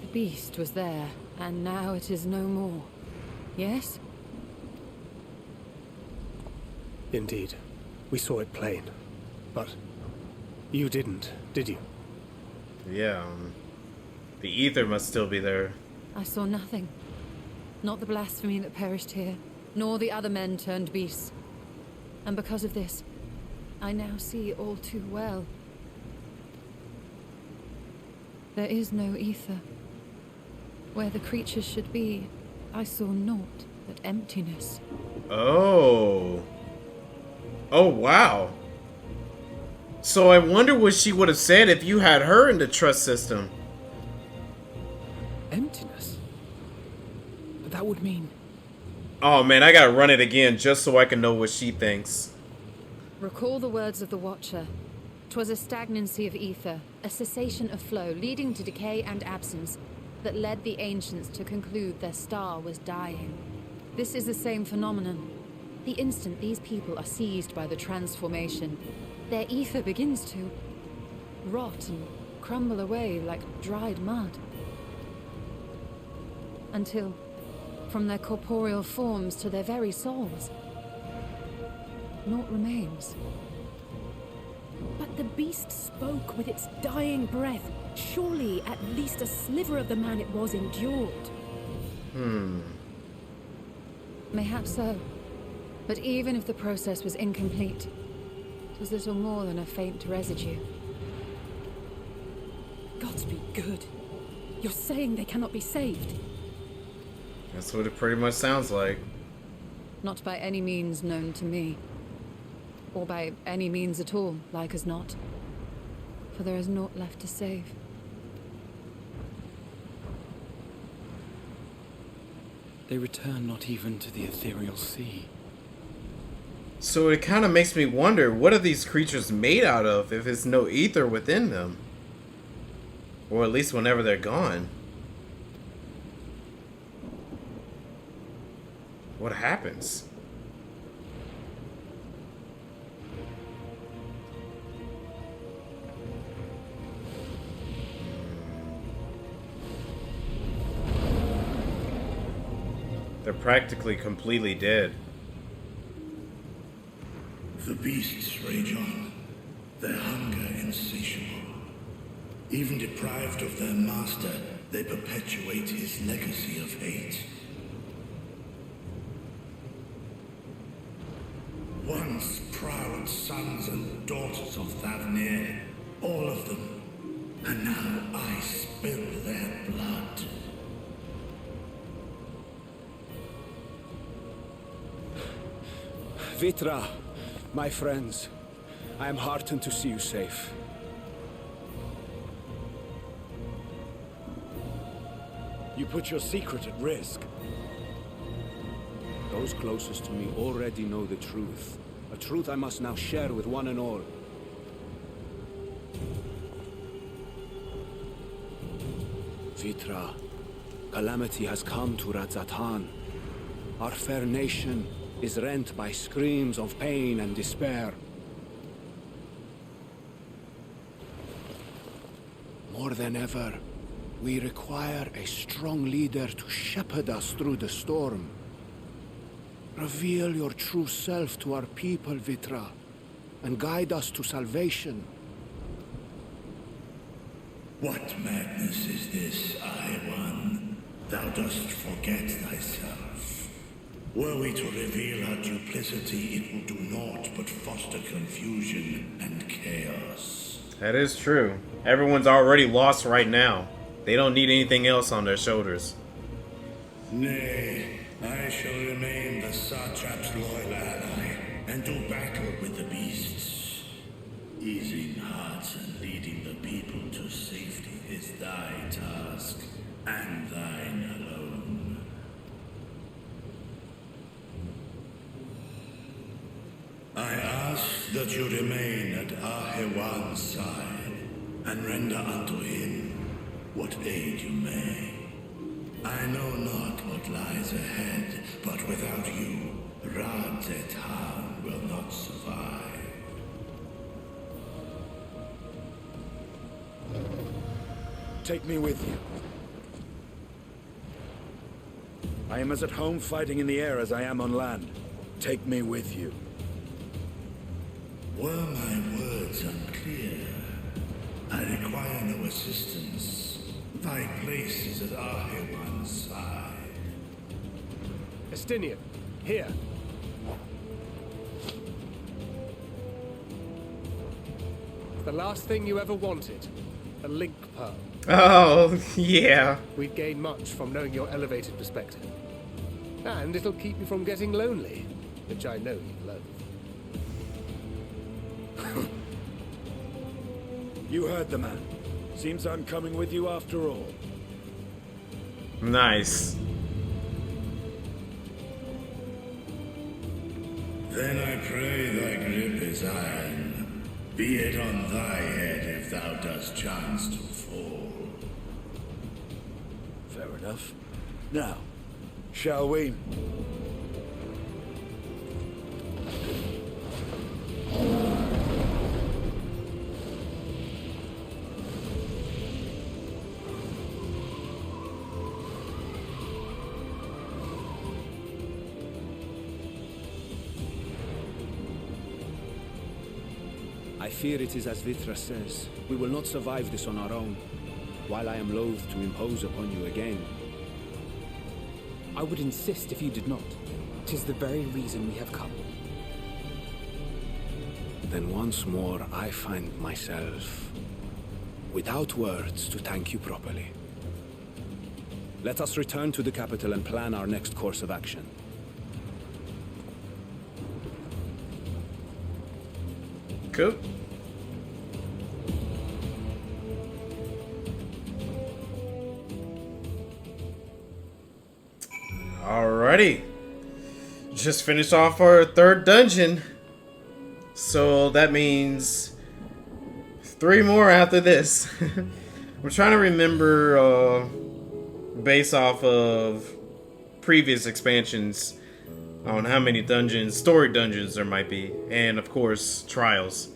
[SPEAKER 5] The beast was there, and now it is no more. Yes?
[SPEAKER 4] Indeed. We saw it plain. But you didn't, did you?
[SPEAKER 1] Yeah, the ether must still be there.
[SPEAKER 5] I saw nothing. Not the blasphemy that perished here, nor the other men turned beasts. And because of this, I now see all too well. There is no ether. Where the creatures should be, I saw naught but emptiness.
[SPEAKER 1] Oh. Oh, wow. So I wonder what she would have said if you had her in the trust system.
[SPEAKER 7] Emptiness? But that would mean...
[SPEAKER 1] Oh man, I gotta run it again just so I can know what she thinks.
[SPEAKER 5] Recall the words of the Watcher. 'Twas a stagnancy of ether, a cessation of flow, leading to decay and absence, that led the ancients to conclude their star was dying. This is the same phenomenon. The instant these people are seized by the transformation, their ether begins to rot and crumble away like dried mud. Until, from their corporeal forms to their very souls, naught remains. But
[SPEAKER 9] The beast spoke with its dying breath. Surely at least a sliver of the man it was endured.
[SPEAKER 5] Mayhaps so. But even if the process was incomplete, it was little more than a faint residue.
[SPEAKER 9] Gods be good. You're saying they cannot be saved?
[SPEAKER 1] That's what it pretty much sounds like.
[SPEAKER 5] Not by any means known to me. Or by any means at all, like as not. For there is naught left to save.
[SPEAKER 7] They return not even to the ethereal sea.
[SPEAKER 1] So it kind of makes me wonder, what are these creatures made out of if there's no ether within them? Or at least whenever they're gone. What happens? They're practically completely dead.
[SPEAKER 8] The beasts rage on, their hunger insatiable. Even deprived of their master, they perpetuate his legacy of hate. Once proud sons and daughters of Thavnair, all of them, and now I spill their blood.
[SPEAKER 6] Vitra, my friends, I am heartened to see you safe. You put your secret at risk. Those closest to me already know the truth. A truth I must now share with one and all. Vitra, calamity has come to Radzatan. Our fair nation is rent by screams of pain and despair. More than ever, we require a strong leader to shepherd us through the storm. Reveal your true self to our people, Vitra, and guide us to salvation.
[SPEAKER 8] What madness is this, One? Thou dost forget thyself. Were we to reveal our duplicity, it will do naught but foster confusion and chaos.
[SPEAKER 1] That is true. Everyone's already lost right now. They don't need anything else on their shoulders.
[SPEAKER 8] Nay, I shall remain the Satrap's loyal ally, and do battle with the beasts. Easing hearts and leading the people to safety is thy task, and thine alone. I ask that you remain at Ahewan's side, and render unto him what aid you may. I know not what lies ahead, but without you, Radzatan will not survive.
[SPEAKER 10] Take me with you. I am as at home fighting in the air as I am on land. Take me with you.
[SPEAKER 8] Were my words unclear? I require no assistance. Thy place is at Ahewan's side.
[SPEAKER 4] Estinian, here. The last thing you ever wanted. A link pearl.
[SPEAKER 1] Oh, yeah.
[SPEAKER 4] We'd gain much from knowing your elevated perspective. And it'll keep you from getting lonely, which I know you loathe.
[SPEAKER 10] You heard the man. Seems I'm coming with you after all.
[SPEAKER 1] Nice.
[SPEAKER 8] Then I pray thy grip is iron. Be it on thy head if thou dost chance to fall.
[SPEAKER 10] Fair enough. Now, shall we?
[SPEAKER 6] I fear it is as Vitra says. We will not survive this on our own. While I am loath to impose upon you again.
[SPEAKER 7] I would insist if you did not. 'Tis the very reason we have come.
[SPEAKER 6] Then once more I find myself without words to thank you properly. Let us return to the capital and plan our next course of action.
[SPEAKER 1] Cool. Alrighty. Just finished off our third dungeon. So that means 3 more after this. I'm trying to remember, based off of previous expansions, on how many dungeons, story dungeons there might be, and of course, trials.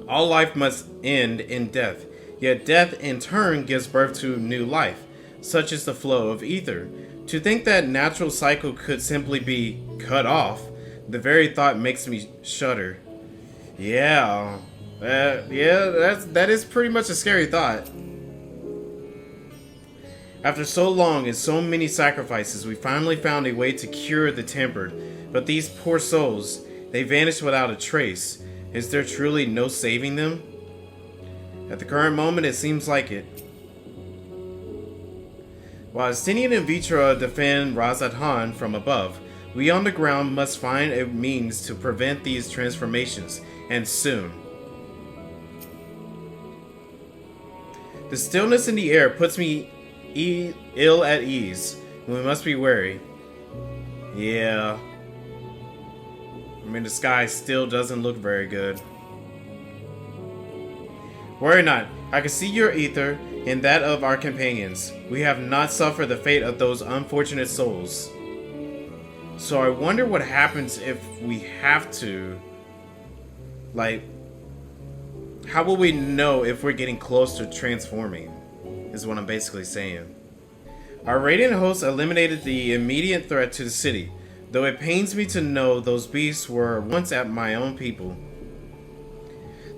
[SPEAKER 1] All life must end in death, yet death in turn gives birth to new life, such is the flow of ether. To think that natural cycle could simply be cut off, the very thought makes me shudder. Yeah, that is pretty much a scary thought. After so long and so many sacrifices, we finally found a way to cure the tempered. But these poor souls, they vanished without a trace. Is there truly no saving them? At the current moment, it seems like it. While Justinian and Vitra defend Razathan from above, we on the ground must find a means to prevent these transformations, and soon. The stillness in the air puts me ill at ease. We must be wary. Yeah. I mean, the sky still doesn't look very good. Worry not. I can see your ether and that of our companions. We have not suffered the fate of those unfortunate souls. So I wonder what happens if we have to. Like, how will we know if we're getting close to transforming? Is what I'm basically saying. Our Radiant host eliminated the immediate threat to the city, though it pains me to know those beasts were once at my own people.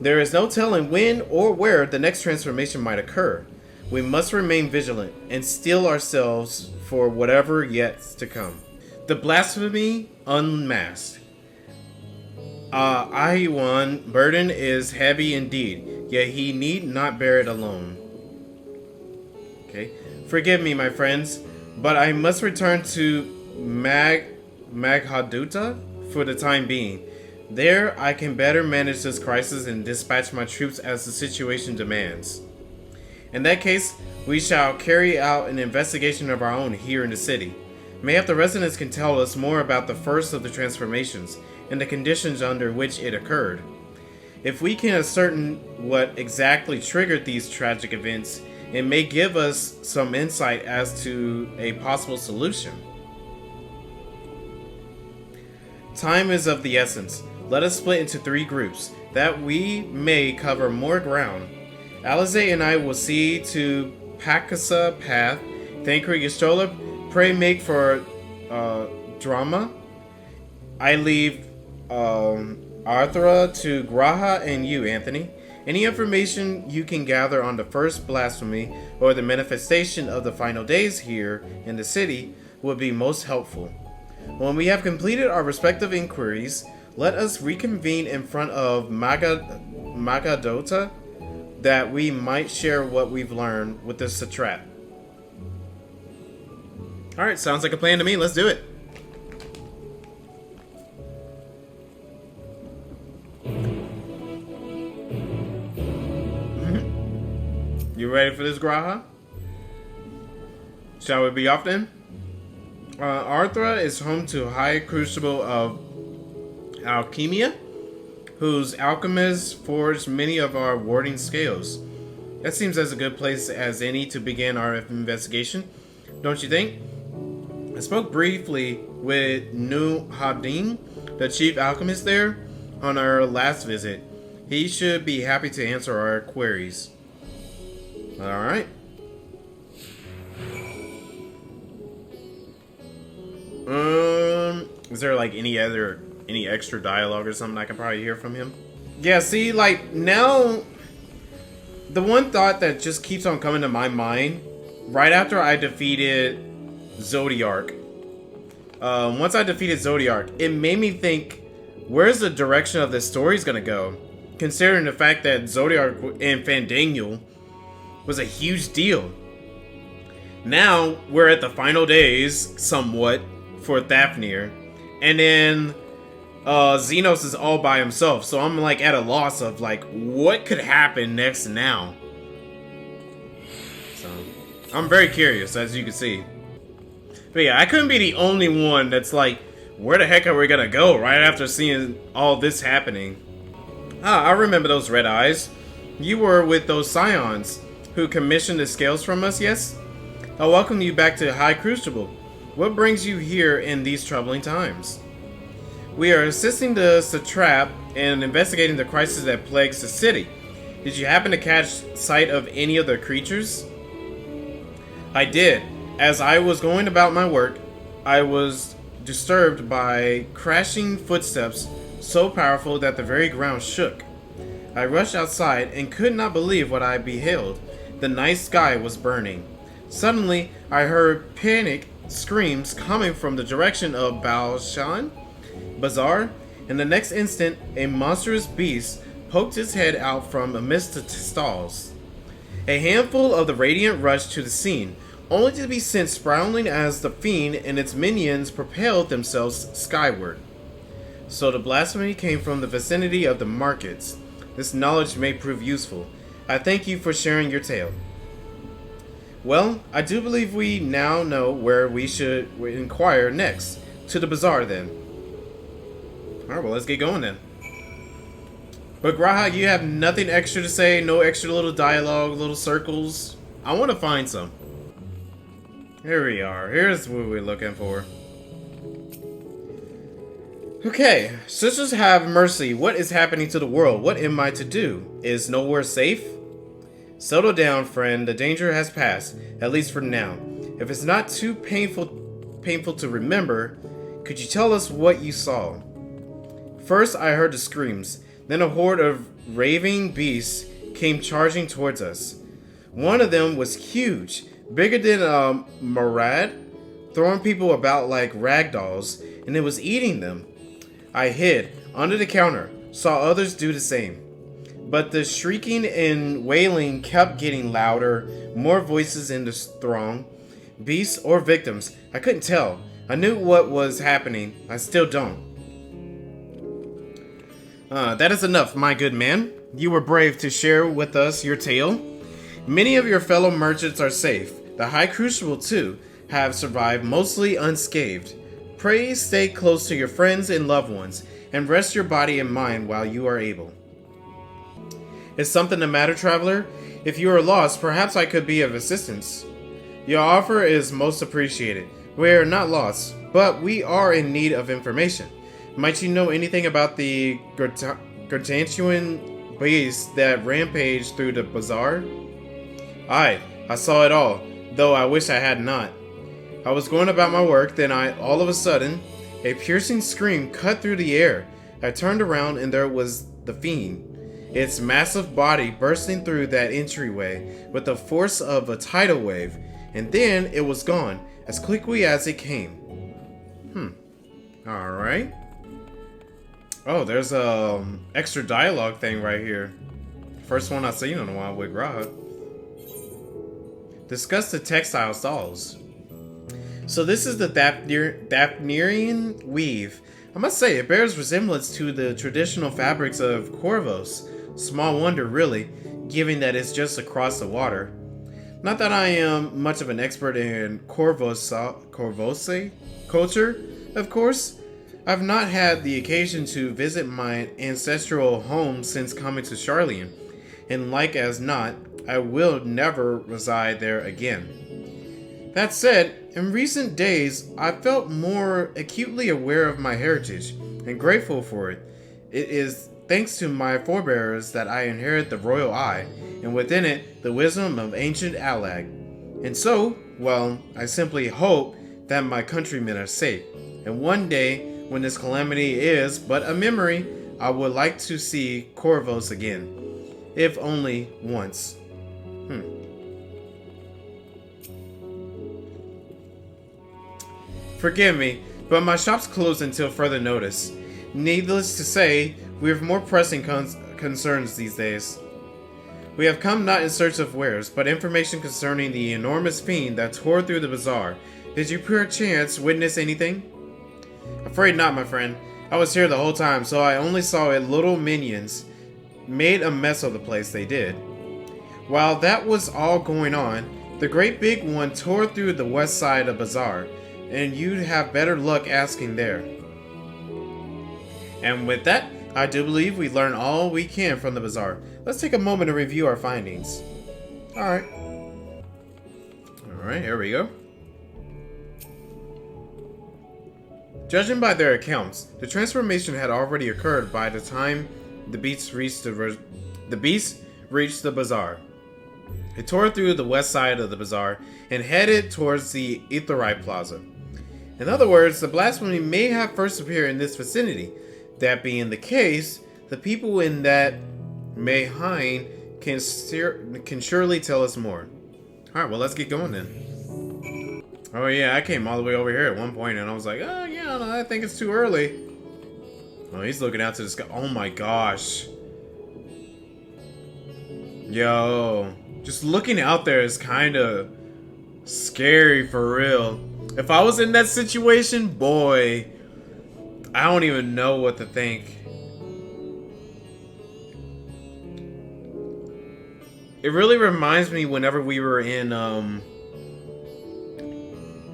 [SPEAKER 1] There is no telling when or where the next transformation might occur. We must remain vigilant and steel ourselves for whatever yet to come. The Blasphemy unmasked. Ahiwan burden is heavy indeed, yet he need not bear it alone. Okay. Forgive me, my friends, but I must return to Maghaduta for the time being. There, I can better manage this crisis and dispatch my troops as the situation demands. In that case, we shall carry out an investigation of our own here in the city. Mayhap the residents can tell us more about the first of the transformations and the conditions under which it occurred. If we can ascertain what exactly triggered these tragic events, it may give us some insight as to a possible solution. Time is of the essence. Let us split into 3 groups, that we may cover more ground. Alize and I will see to Pakasa Path. Thankri Gistrola, pray make for drama. I leave Arthura to Graha and you, Anthony. Any information you can gather on the first blasphemy or the manifestation of the final days here in the city would be most helpful. When we have completed our respective inquiries, let us reconvene in front of Magadota that we might share what we've learned with this satrap. Alright, sounds like a plan to me. Let's do it. You ready for this, Graha? Shall we be off then? Arthra is home to High Crucible of Alchemia, whose alchemists forged many of our warding scales. That seems as a good place as any to begin our investigation, don't you think? I spoke briefly with Nu Hadin, the chief alchemist there, on our last visit. He should be happy to answer our queries. Alright. Is there like any extra dialogue or something I can probably hear from him? Yeah, see, like, now, the one thought that just keeps on coming to my mind, right after I defeated Zodiark, once I defeated Zodiark, it made me think, where's the direction of this story gonna go? Considering the fact that Zodiark and Fandangle was a huge deal. Now, we're at the final days, somewhat, for Thavnair, and then Xenos is all by himself, so I'm like at a loss of like what could happen next now. So I'm very curious, as you can see. But yeah, I couldn't be the only one that's like, where the heck are we gonna go right after seeing all this happening? Ah, I remember those red eyes. You were with those Scions who commissioned the scales from us, yes? I welcome you back to High Crucible. What brings you here in these troubling times? We are assisting the satrap and investigating the crisis that plagues the city. Did you happen to catch sight of any of the creatures? I did. As I was going about my work, I was disturbed by crashing footsteps so powerful that the very ground shook. I rushed outside and could not believe what I beheld. The night sky was burning. Suddenly, I heard panic screams coming from the direction of Baoshan Bazaar, and the next instant, a monstrous beast poked its head out from amidst the stalls. A handful of the Radiant rushed to the scene, only to be sent sprawling as the fiend and its minions propelled themselves skyward. So the blasphemy came from the vicinity of the markets. This knowledge may prove useful. I thank you for sharing your tale. Well, I do believe we now know where we should inquire next. To the bazaar, then. Alright, well, let's get going, then. But Graha, you have nothing extra to say? No extra little dialogue, little circles? I want to find some. Here we are. Here's what we're looking for. Okay, sisters have mercy. What is happening to the world? What am I to do? Is nowhere safe? Settle down, friend. The danger has passed, at least for now. If it's not too painful to remember, could you tell us what you saw? First, I heard the screams. Then a horde of raving beasts came charging towards us. One of them was huge, bigger than a Marad, throwing people about like rag dolls, and it was eating them. I hid under the counter, saw others do the same. But the shrieking and wailing kept getting louder, more voices in the throng. Beasts or victims, I couldn't tell. I knew what was happening, I still don't. That is enough, my good man. You were brave to share with us your tale. Many of your fellow merchants are safe. The High Crucible, too, have survived mostly unscathed. Pray stay close to your friends and loved ones, and rest your body and mind while you are able. Is something the matter, traveler? If you are lost, perhaps I could be of assistance. Your offer is most appreciated. We are not lost, but we are in need of information. Might you know anything about the gargantuan beast that rampaged through the bazaar? Aye, I saw it all, though I wish I had not. I was going about my work, then all of a sudden, a piercing scream cut through the air. I turned around and there was the fiend. Its massive body bursting through that entryway with the force of a tidal wave, and then it was gone, as quickly as it came. Alright. Oh, there's a extra dialogue thing right here. First one I've seen in a while with Graha. Discuss the textile stalls. So this is the Thavnairian weave. I must say, it bears resemblance to the traditional fabrics of Corvos. Small wonder, really, given that it's just across the water. Not that I am much of an expert in Corvose culture, of course. I've not had the occasion to visit my ancestral home since coming to Charlian, and like as not, I will never reside there again. That said, in recent days, I felt more acutely aware of my heritage, and grateful for it. It is thanks to my forebears that I inherit the royal eye, and within it, the wisdom of ancient Alag. And so, well, I simply hope that my countrymen are safe, and one day, when this calamity is but a memory, I would like to see Corvos again, if only once. Forgive me, but my shop's closed until further notice. Needless to say, we have more pressing concerns these days. We have come not in search of wares, but information concerning the enormous fiend that tore through the bazaar. Did you perchance witness anything? Afraid not, my friend. I was here the whole time, so I only saw it little minions made a mess of the place, they did. While that was all going on, the great big one tore through the west side of bazaar, and you'd have better luck asking there. And with that, I do believe we learned all we can from the bazaar. Let's take a moment to review our findings. Alright, here we go. Judging by their accounts, the transformation had already occurred by the time the beast reached the bazaar. It tore through the west side of the bazaar and headed towards the Aetherite Plaza. In other words, the Blasphemy may have first appeared in this vicinity. That being the case, the people in that Mayhain can surely tell us more. Alright, well, let's get going then. Oh yeah, I came all the way over here at one point and I was like, oh yeah, no, I think it's too early. Oh, he's looking out to the sky. Oh my gosh. Yo, just looking out there is kind of scary for real. If I was in that situation, boy, I don't even know what to think. It really reminds me whenever we were in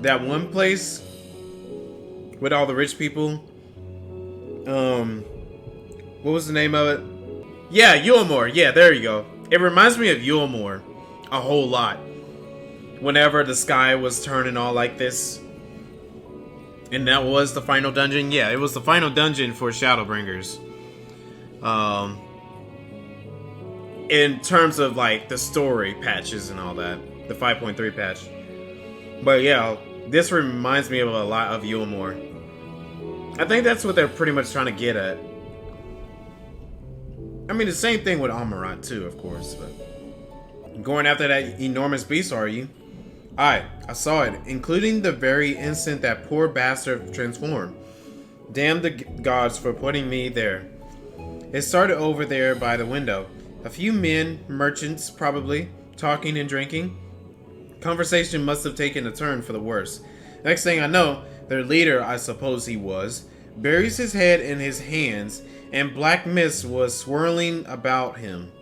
[SPEAKER 1] that one place with all the rich people. What was the name of it? Yeah, Yulmore. Yeah, there you go. It reminds me of Yulmore a whole lot. Whenever the sky was turning all like this. And that was the final dungeon. Yeah, it was the final dungeon for Shadowbringers. In terms of like the story patches and all that. The 5.3 patch. But yeah, this reminds me of a lot of Yulmore. I think that's what they're pretty much trying to get at. I mean, the same thing with Amarat too, of course. But going after that enormous beast, are you? I saw it, including the very instant that poor bastard transformed. Damn the gods for putting me there. It started over there by the window. A few men, merchants probably, talking and drinking. Conversation must have taken a turn for the worse. Next thing I know, their leader, I suppose he was, buries his head in his hands, and black mist was swirling about him.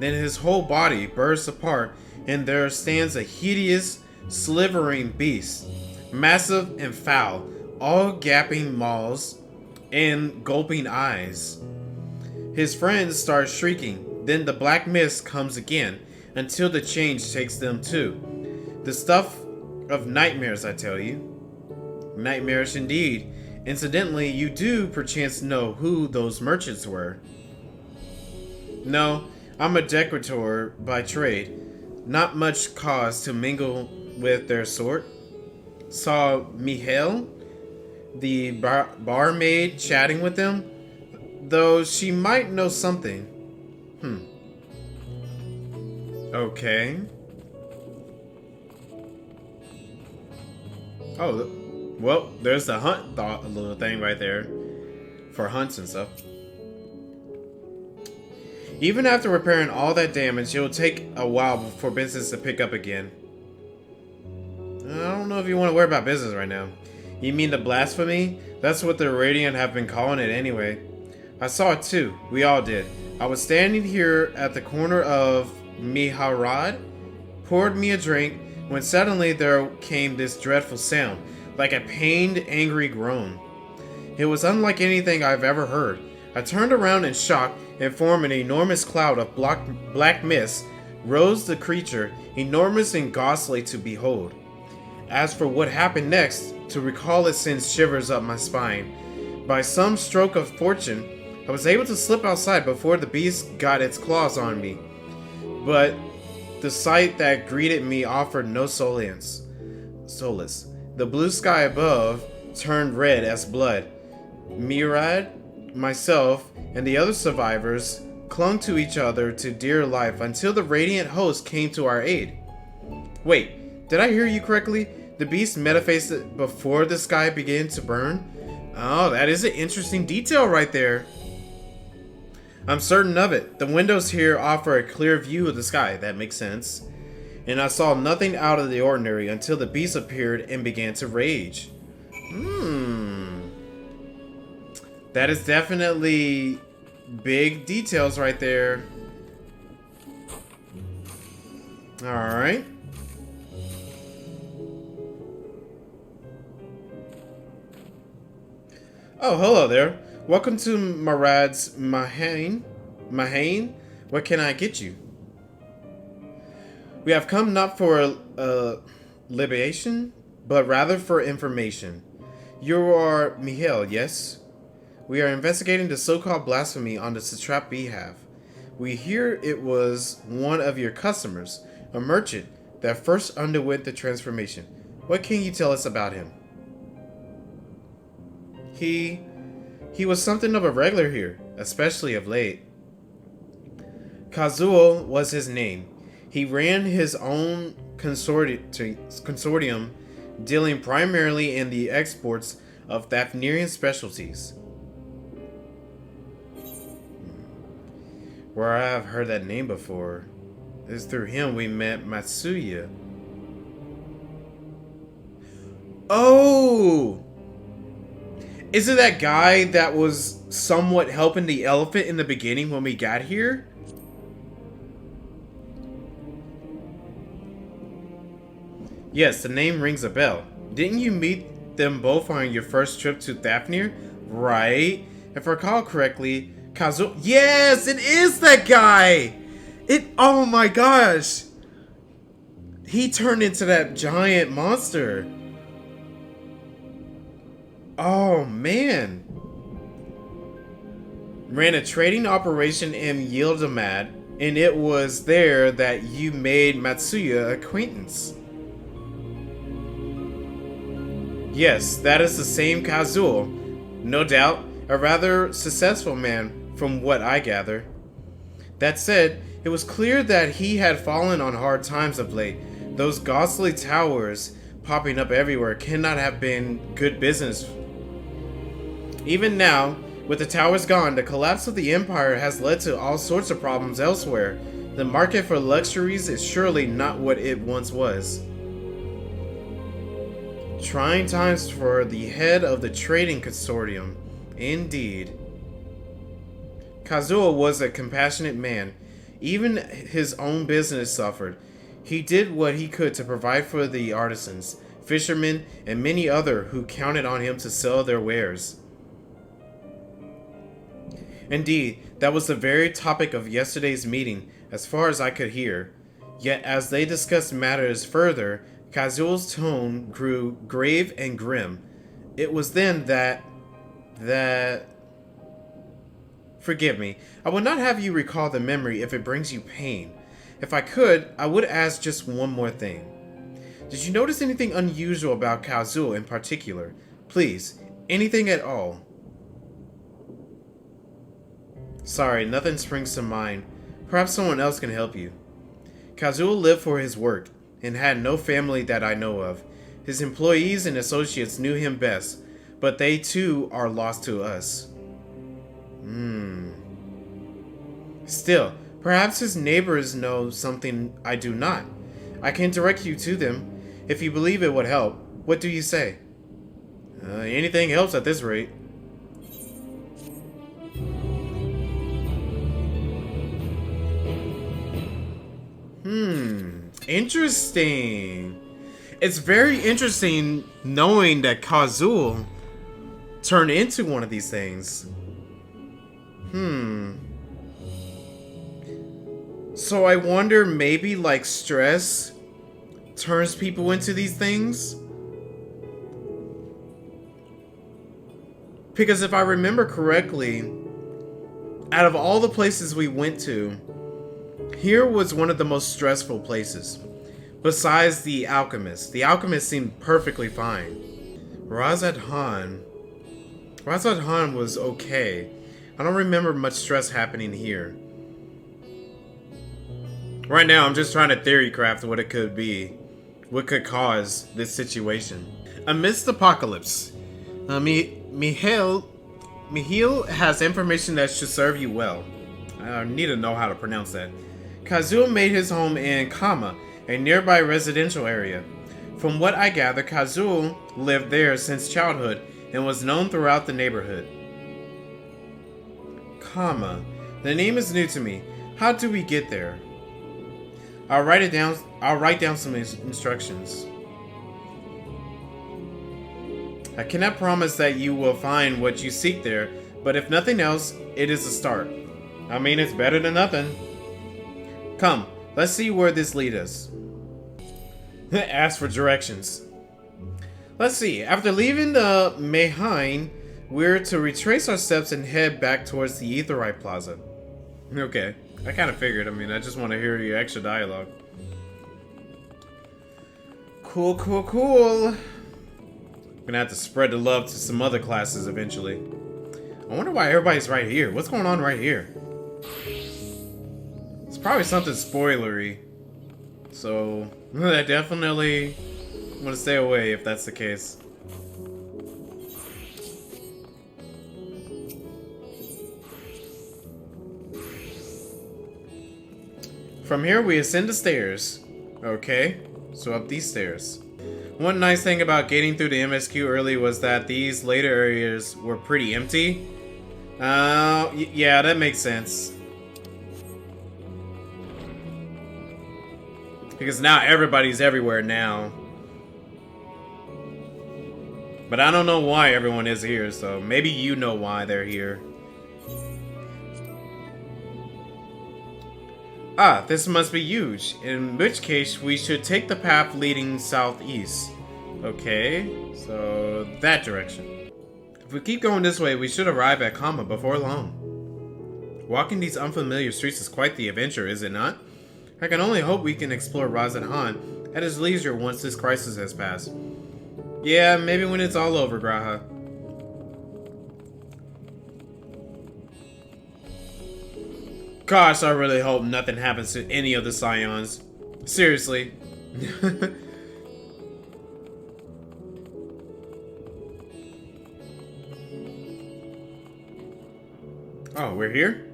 [SPEAKER 1] Then his whole body bursts apart, and there stands a hideous, slithering beast, massive and foul, all gaping maws and gulping eyes. His friends start shrieking, then the black mist comes again, until the change takes them too. The stuff of nightmares, I tell you. Nightmarish indeed. Incidentally, you do perchance know who those merchants were. No, I'm a decorator by trade. Not much cause to mingle with their sort. Saw Mihail, the barmaid, chatting with them, though she might know something. Okay. Oh, well, there's the hunt little thing right there for hunts and stuff. Even after repairing all that damage, it'll take a while for business to pick up again. I don't know if you want to worry about business right now. You mean the Blasphemy? That's what the Radiant have been calling it anyway. I saw it too. We all did. I was standing here at the corner of Miharad, poured me a drink, when suddenly there came this dreadful sound, like a pained, angry groan. It was unlike anything I've ever heard. I turned around in shock, and formed an enormous cloud of black mist rose the creature, enormous and ghastly to behold. As for what happened next, to recall it sends shivers up my spine. By some stroke of fortune, I was able to slip outside before the beast got its claws on me. But the sight that greeted me offered no solace. The blue sky above turned red as blood. Mirad myself, and the other survivors clung to each other to dear life until the Radiant host came to our aid. Wait, did I hear you correctly? The beast metafaced before the sky began to burn? Oh, that is an interesting detail right there. I'm certain of it. The windows here offer a clear view of the sky. That makes sense. And I saw nothing out of the ordinary until the beast appeared and began to rage. That is definitely big details right there. Alright. Oh, hello there. Welcome to Marad's Mahane. What can I get you? We have come not for libation, but rather for information. You are Mihail, yes? We are investigating the so-called blasphemy on the satrap behalf. We hear it was one of your customers, a merchant, that first underwent the transformation. What can you tell us about him? He was something of a regular here, especially of late. Kazuo was his name. He ran his own consortium, dealing primarily in the exports of Thavnairian specialties. Where I have heard that name before. It's through him we met Matsuya. Oh! Is it that guy that was somewhat helping the elephant in the beginning when we got here? Yes, the name rings a bell. Didn't you meet them both on your first trip to Thavnair? Right? If I recall correctly, Kazuo... Yes, it is that guy! Oh my gosh! He turned into that giant monster. Oh man. Ran a trading operation in Yildirimad, and it was there that you made Matsuya acquaintance. Yes, that is the same Kazuo. No doubt, a rather successful man, from what I gather. That said, it was clear that he had fallen on hard times of late. Those ghastly towers popping up everywhere cannot have been good business. Even now, with the towers gone, the collapse of the empire has led to all sorts of problems elsewhere. The market for luxuries is surely not what it once was. Trying times for the head of the trading consortium. Indeed. Kazuo was a compassionate man. Even his own business suffered. He did what he could to provide for the artisans, fishermen, and many other who counted on him to sell their wares. Indeed, that was the very topic of yesterday's meeting, as far as I could hear. Yet as they discussed matters further, Kazuo's tone grew grave and grim. It was then that... Forgive me, I will not have you recall the memory if it brings you pain. If I could, I would ask just one more thing. Did you notice anything unusual about Kazuo in particular? Please, anything at all. Sorry, nothing springs to mind. Perhaps someone else can help you. Kazuo lived for his work, and had no family that I know of. His employees and associates knew him best, but they too are lost to us. Still, perhaps his neighbors know something I do not. I can direct you to them. If you believe it would help, what do you say? Anything helps at this rate. Interesting. It's very interesting knowing that Kazuo turned into one of these things. So I wonder, maybe like stress turns people into these things? Because if I remember correctly, out of all the places we went to, here was one of the most stressful places. Besides the alchemist. The alchemist seemed perfectly fine. Razad Han was okay. I don't remember much stress happening here. Right now, I'm just trying to theory craft what it could be. What could cause this situation. Amidst apocalypse, Mihail has information that should serve you well. I need to know how to pronounce that. Kazuo made his home in Kama, a nearby residential area. From what I gather, Kazuo lived there since childhood and was known throughout the neighborhood. Kama. The name is new to me. How do we get there? I'll write down some instructions. I cannot promise that you will find what you seek there, but if nothing else, it is a start. I mean, it's better than nothing. Come, let's see where this leads us. Ask for directions. Let's see. After leaving the Mehain, we're to retrace our steps and head back towards the Aetherite Plaza. Okay. I kind of figured. I mean, I just want to hear your extra dialogue. Cool, cool, cool. I'm gonna have to spread the love to some other classes eventually. I wonder why everybody's right here. What's going on right here? It's probably something spoilery. So, I definitely want to stay away if that's the case. From here, we ascend the stairs. Okay, so up these stairs. One nice thing about getting through the MSQ early was that these later areas were pretty empty. Yeah, that makes sense. Because now everybody's everywhere now. But I don't know why everyone is here, so maybe you know why they're here. Ah, this must be huge, in which case we should take the path leading southeast. Okay, so that direction. If we keep going this way, we should arrive at Kama before long. Walking these unfamiliar streets is quite the adventure, is it not? I can only hope we can explore Razan at his leisure once this crisis has passed. Yeah, maybe when it's all over, Graha. Gosh, I really hope nothing happens to any of the Scions. Seriously. Oh, we're here?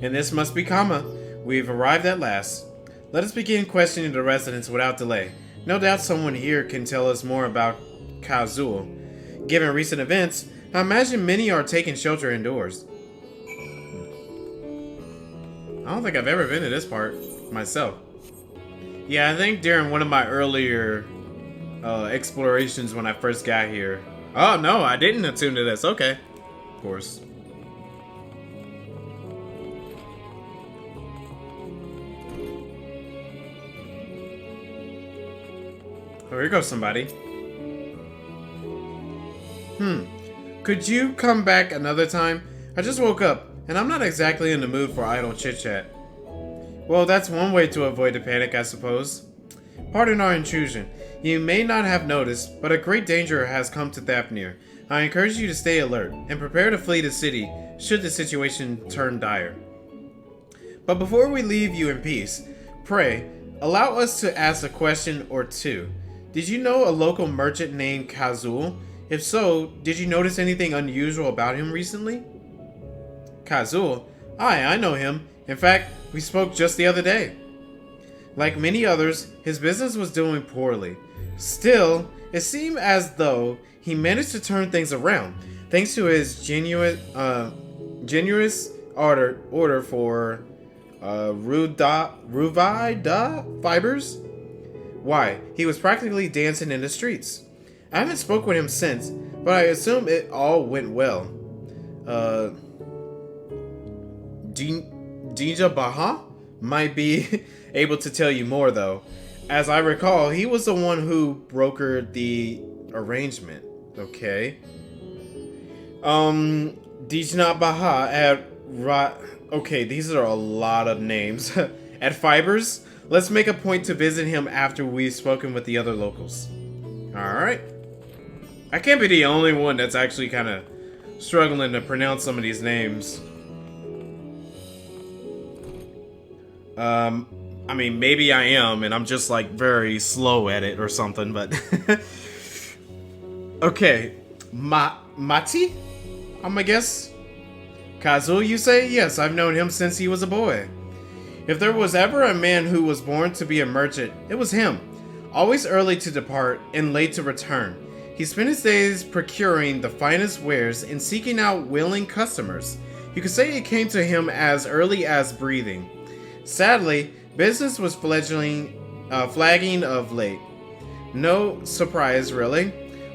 [SPEAKER 1] And this must be Kama. We've arrived at last. Let us begin questioning the residents without delay. No doubt someone here can tell us more about Kazuo. Given recent events, I imagine many are taking shelter indoors. I don't think I've ever been to this part myself. Yeah, I think during one of my earlier explorations when I first got here. Oh no, I didn't attune to this. Okay. Of course. Oh, here goes somebody. Could you come back another time? I just woke up, and I'm not exactly in the mood for idle chit-chat. Well, that's one way to avoid the panic, I suppose. Pardon our intrusion. You may not have noticed, but a great danger has come to Thavnair. I encourage you to stay alert, and prepare to flee the city, should the situation turn dire. But before we leave you in peace, pray, allow us to ask a question or two. Did you know a local merchant named Kazuo? If so, did you notice anything unusual about him recently? Kazuo? Aye, I know him. In fact, we spoke just the other day. Like many others, his business was doing poorly. Still, it seemed as though he managed to turn things around, thanks to his generous order for Ruvida fibers. Why, he was practically dancing in the streets. I haven't spoken with him since, but I assume it all went well. Dija Baha might be able to tell you more though. As I recall, he was the one who brokered the arrangement. Okay. Dijna Baha at okay, these are a lot of names. At Fibers? Let's make a point to visit him after we've spoken with the other locals. Alright. I can't be the only one that's actually kind of struggling to pronounce some of these names. I mean, maybe I am, and I'm just like very slow at it or something, but okay. Mati? I'm gonna guess. Kazuo, you say? Yes, I've known him since he was a boy. If there was ever a man who was born to be a merchant, it was him. Always early to depart and late to return. He spent his days procuring the finest wares and seeking out willing customers. You could say it came to him as early as breathing. Sadly, business was flagging of late. No surprise, really,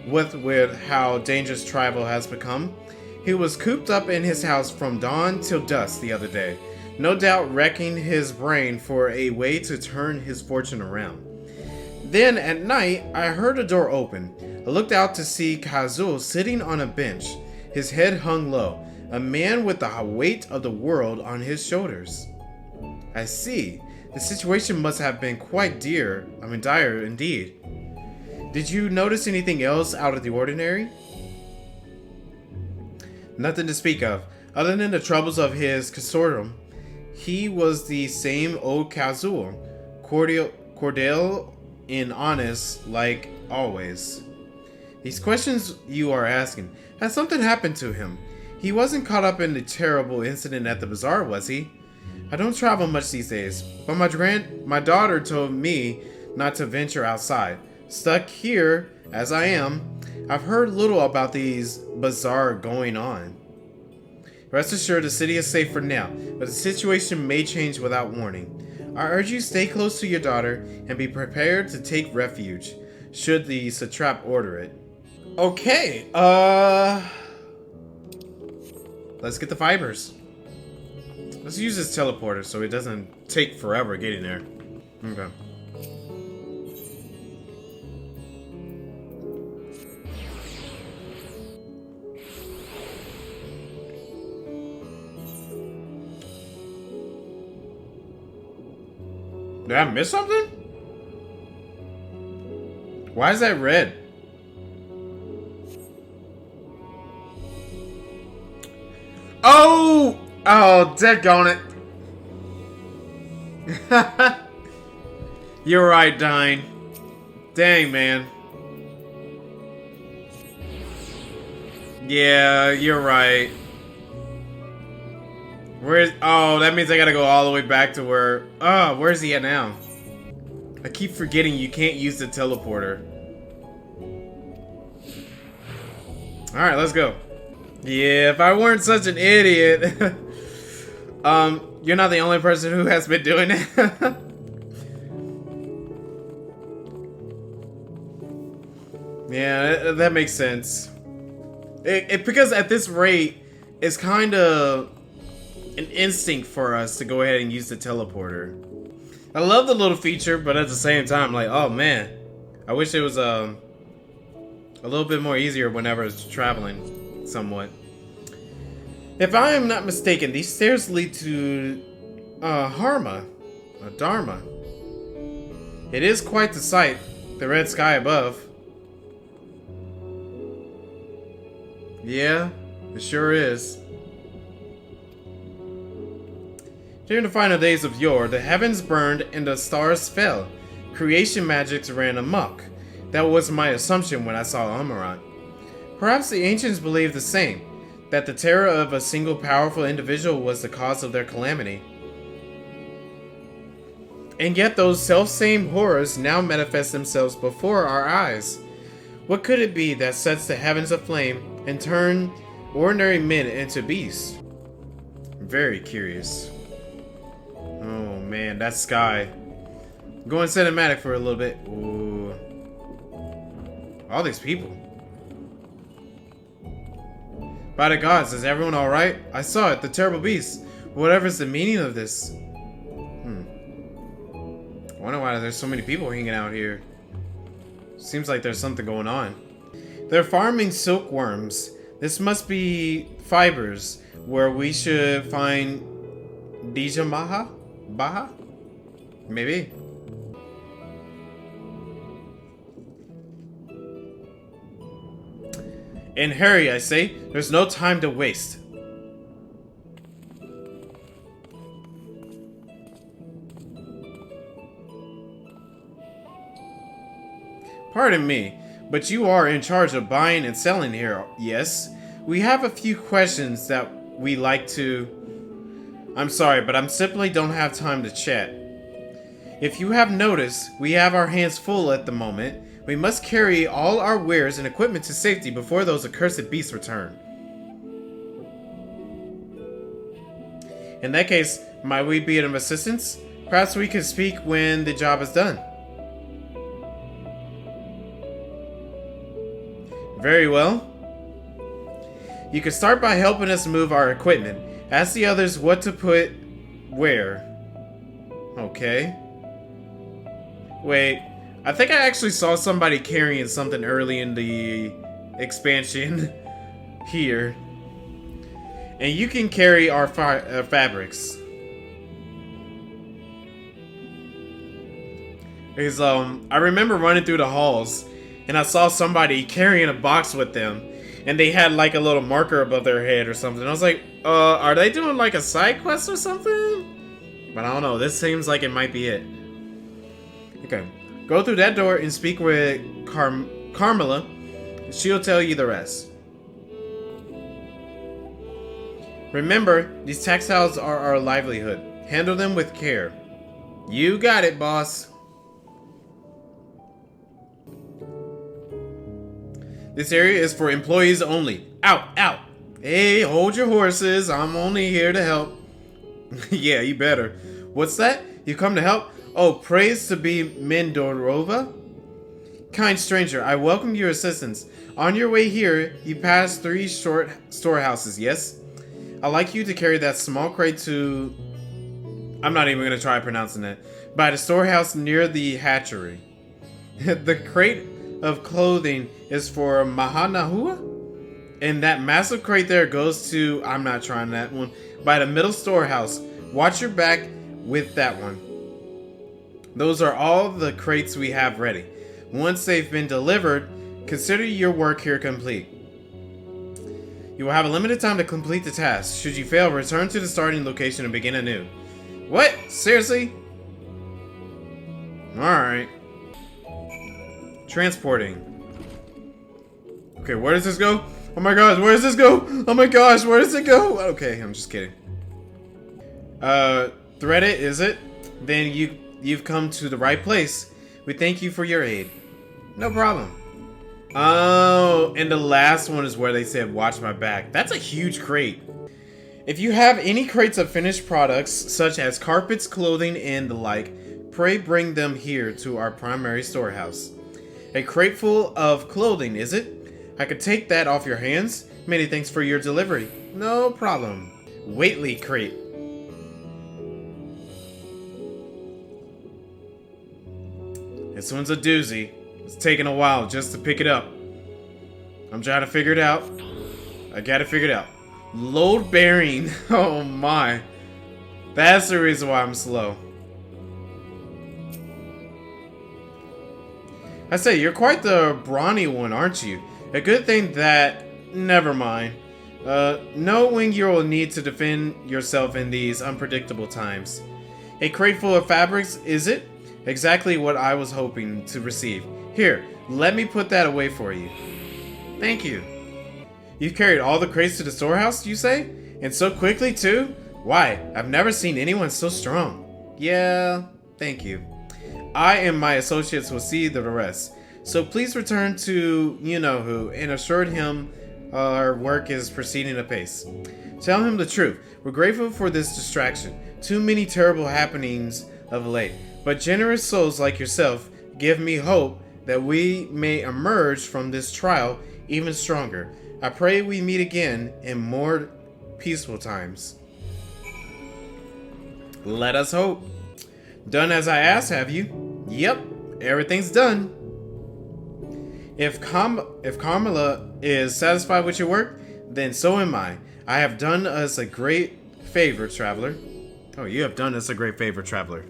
[SPEAKER 1] with how dangerous travel has become. He was cooped up in his house from dawn till dusk the other day, no doubt wrecking his brain for a way to turn his fortune around. Then at night, I heard a door open. I looked out to see Kazuo sitting on a bench, his head hung low, a man with the weight of the world on his shoulders. I see. The situation must have been quite dire indeed. Did you notice anything else out of the ordinary? Nothing to speak of, other than the troubles of his consortium. He was the same old Kazuo, cordial and honest like always. These questions you are asking, has something happened to him? He wasn't caught up in the terrible incident at the bazaar, was he? I don't travel much these days, but my daughter told me not to venture outside. Stuck here, as I am, I've heard little about these bazaar going on. Rest assured the city is safe for now, but the situation may change without warning. I urge you stay close to your daughter and be prepared to take refuge, should the satrap order it. Okay, let's get the fibers. Let's use this teleporter so it doesn't take forever getting there. Okay. Did I miss something? Why is that red? Oh! Oh, daggone it. You're right, Dine. Dang, man. Yeah, you're right. Where's... Oh, that means I gotta go all the way back to where... Oh, where's he at now? I keep forgetting you can't use the teleporter. Alright, let's go. Yeah, if I weren't such an idiot... you're not the only person who has been doing it. Yeah, that makes sense. Because at this rate, it's kind of an instinct for us to go ahead and use the teleporter. I love the little feature, but at the same time, like, oh man, I wish it was a little bit more easier whenever it's traveling, somewhat. If I am not mistaken, these stairs lead to Dharma. It is quite the sight, the red sky above. Yeah, it sure is. During the final days of yore, the heavens burned and the stars fell. Creation magics ran amok. That was my assumption when I saw Amarant. Perhaps the ancients believed the same, that the terror of a single powerful individual was the cause of their calamity. And yet those self-same horrors now manifest themselves before our eyes. What could it be that sets the heavens aflame and turn ordinary men into beasts? Very curious. Oh man, that sky. Going cinematic for a little bit. Ooh. All these people. By the gods, is everyone alright? I saw it, the terrible beast. Whatever's the meaning of this. I wonder why there's so many people hanging out here. Seems like there's something going on. They're farming silkworms. This must be fibers, where we should find Dijamaha? Baha? Maybe. And hurry, I say. There's no time to waste. Pardon me, but you are in charge of buying and selling here, yes? We have a few questions that we like to... I'm sorry, but I simply don't have time to chat. If you have noticed, we have our hands full at the moment. We must carry all our wares and equipment to safety before those accursed beasts return. In that case, might we be of assistance? Perhaps we can speak when the job is done. Very well. You can start by helping us move our equipment. Ask the others what to put where. Okay. Wait, I think I actually saw somebody carrying something early in the expansion here. And you can carry our fabrics. Because I remember running through the halls and I saw somebody carrying a box with them. And they had like a little marker above their head or something. I was like, are they doing like a side quest or something? But I don't know. This seems like it might be it. Okay. Go through that door and speak with Carmela. She'll tell you the rest. Remember, these textiles are our livelihood. Handle them with care. You got it, boss. This area is for employees only. Out, out. Hey, hold your horses. I'm only here to help. Yeah, you better. What's that? You come to help? Oh, praise to be Mendorova? Kind stranger, I welcome your assistance. On your way here, you pass 3 short storehouses, yes? I'd like you to carry that small crate to... I'm not even going to try pronouncing that. By the storehouse near the hatchery. The crate of clothing is for Mahanahua? And that massive crate there goes to... I'm not trying that one. By the middle storehouse. Watch your back with that one. Those are all the crates we have ready. Once they've been delivered, consider your work here complete. You will have a limited time to complete the task. Should you fail, return to the starting location and begin anew. What? Seriously? Alright. Transporting. Okay, where does this go? Oh my gosh, where does this go? Oh my gosh, where does it go? Okay, I'm just kidding. Thread it, is it? Then you've come to the right place. We thank you for your aid. No problem. Oh, and the last one is where they said, watch my back. That's a huge crate. If you have any crates of finished products, such as carpets, clothing, and the like, pray bring them here to our primary storehouse. A crate full of clothing, is it? I could take that off your hands. Many thanks for your delivery. No problem. Weightley crate. This one's a doozy. It's taking a while just to pick it up. I'm trying to figure it out. I gotta figure it out. Load bearing. Oh my. That's the reason why I'm slow. I say, you're quite the brawny one, aren't you? A good thing that... Never mind. Know when you'll need to defend yourself in these unpredictable times. A crate full of fabrics, is it? Exactly what I was hoping to receive. Here, let me put that away for you. Thank you. You've carried all the crates to the storehouse, you say? And so quickly, too? Why, I've never seen anyone so strong. Yeah, thank you. I and my associates will see the rest. So please return to you-know-who and assure him our work is proceeding apace. Tell him the truth. We're grateful for this distraction. Too many terrible happenings of late. But generous souls like yourself give me hope that we may emerge from this trial even stronger. I pray we meet again in more peaceful times. Let us hope. Done as I asked, have you? Yep, everything's done. If Carmela is satisfied with your work, then so am I. I have done us a great favor, traveler. Oh, you have done us a great favor, traveler.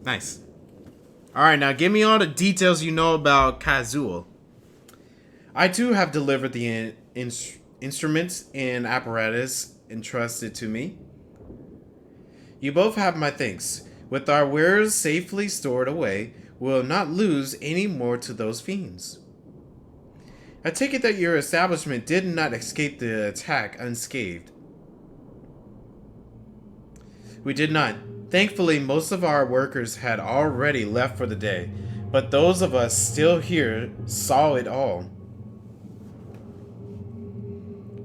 [SPEAKER 1] Nice. Alright, now give me all the details you know about Kazuo. I too have delivered the instruments and apparatus entrusted to me. You both have my thanks. With our wares safely stored away, we'll not lose any more to those fiends. I take it that your establishment did not escape the attack unscathed. We did not. Thankfully, most of our workers had already left for the day, but those of us still here saw it all.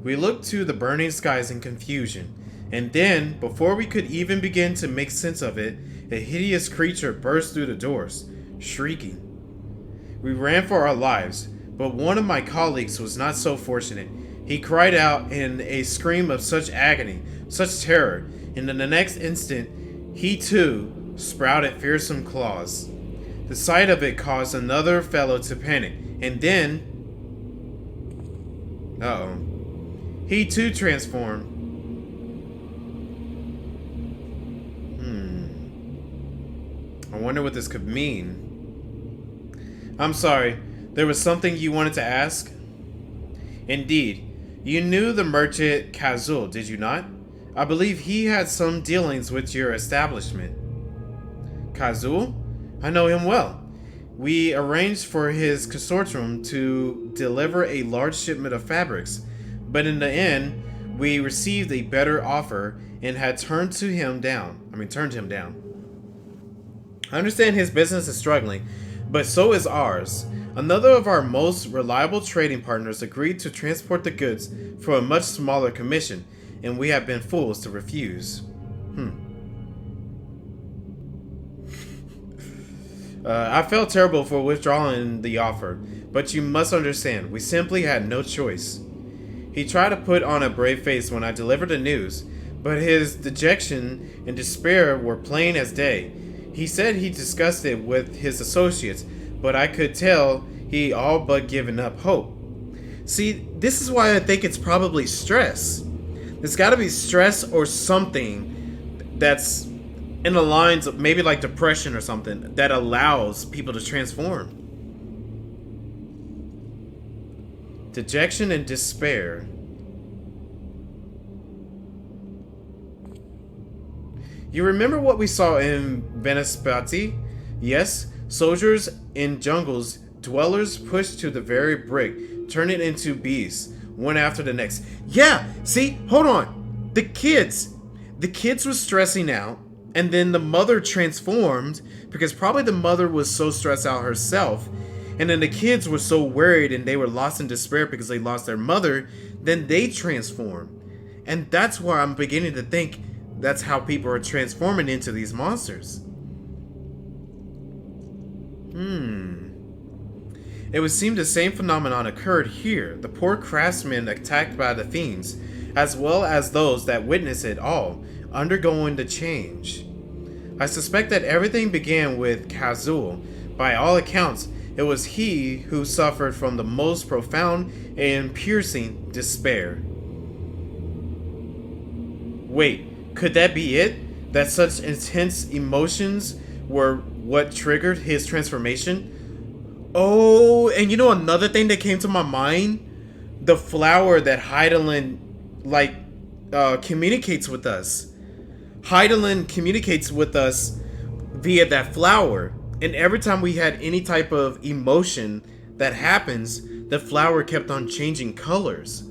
[SPEAKER 1] We looked to the burning skies in confusion, and then, before we could even begin to make sense of it, a hideous creature burst through the doors, shrieking. We ran for our lives, but one of my colleagues was not so fortunate. He cried out in a scream of such agony, such terror, and in the next instant, he too sprouted fearsome claws. The sight of it caused another fellow to panic, and then... he too transformed. I wonder what this could mean. I'm sorry, there was something you wanted to ask? Indeed. You knew the merchant Kazul, did you not? I believe he had some dealings with your establishment. Kazul? I know him well. We arranged for his consortium to deliver a large shipment of fabrics, but in the end, we received a better offer and had turned him down. I understand his business is struggling, but so is ours. Another of our most reliable trading partners agreed to transport the goods for a much smaller commission, and we have been fools to refuse. I felt terrible for withdrawing the offer, but you must understand, we simply had no choice. He tried to put on a brave face when I delivered the news, but his dejection and despair were plain as day. He said he discussed it with his associates, but I could tell he all but given up hope. See, this is why I think it's probably stress. There's got to be stress or something that's in the lines of maybe like depression or something that allows people to transform. Dejection and despair. You remember what we saw in Vanaspati? Yes, soldiers in jungles, dwellers pushed to the very brink, turning into beasts, one after the next. Yeah, see, hold on. The kids were stressing out, and then the mother transformed, because probably the mother was so stressed out herself, and then the kids were so worried and they were lost in despair because they lost their mother, then they transformed. And that's why I'm beginning to think that's how people are transforming into these monsters. It would seem the same phenomenon occurred here. The poor craftsmen attacked by the fiends, as well as those that witnessed it all, undergoing the change. I suspect that everything began with Kazul. By all accounts, it was he who suffered from the most profound and piercing despair. Wait. Could that be it? That such intense emotions were what triggered his transformation? Oh, and you know another thing that came to my mind? The flower that Hydaelyn, communicates with us. Hydaelyn communicates with us via that flower. And every time we had any type of emotion that happens, the flower kept on changing colors.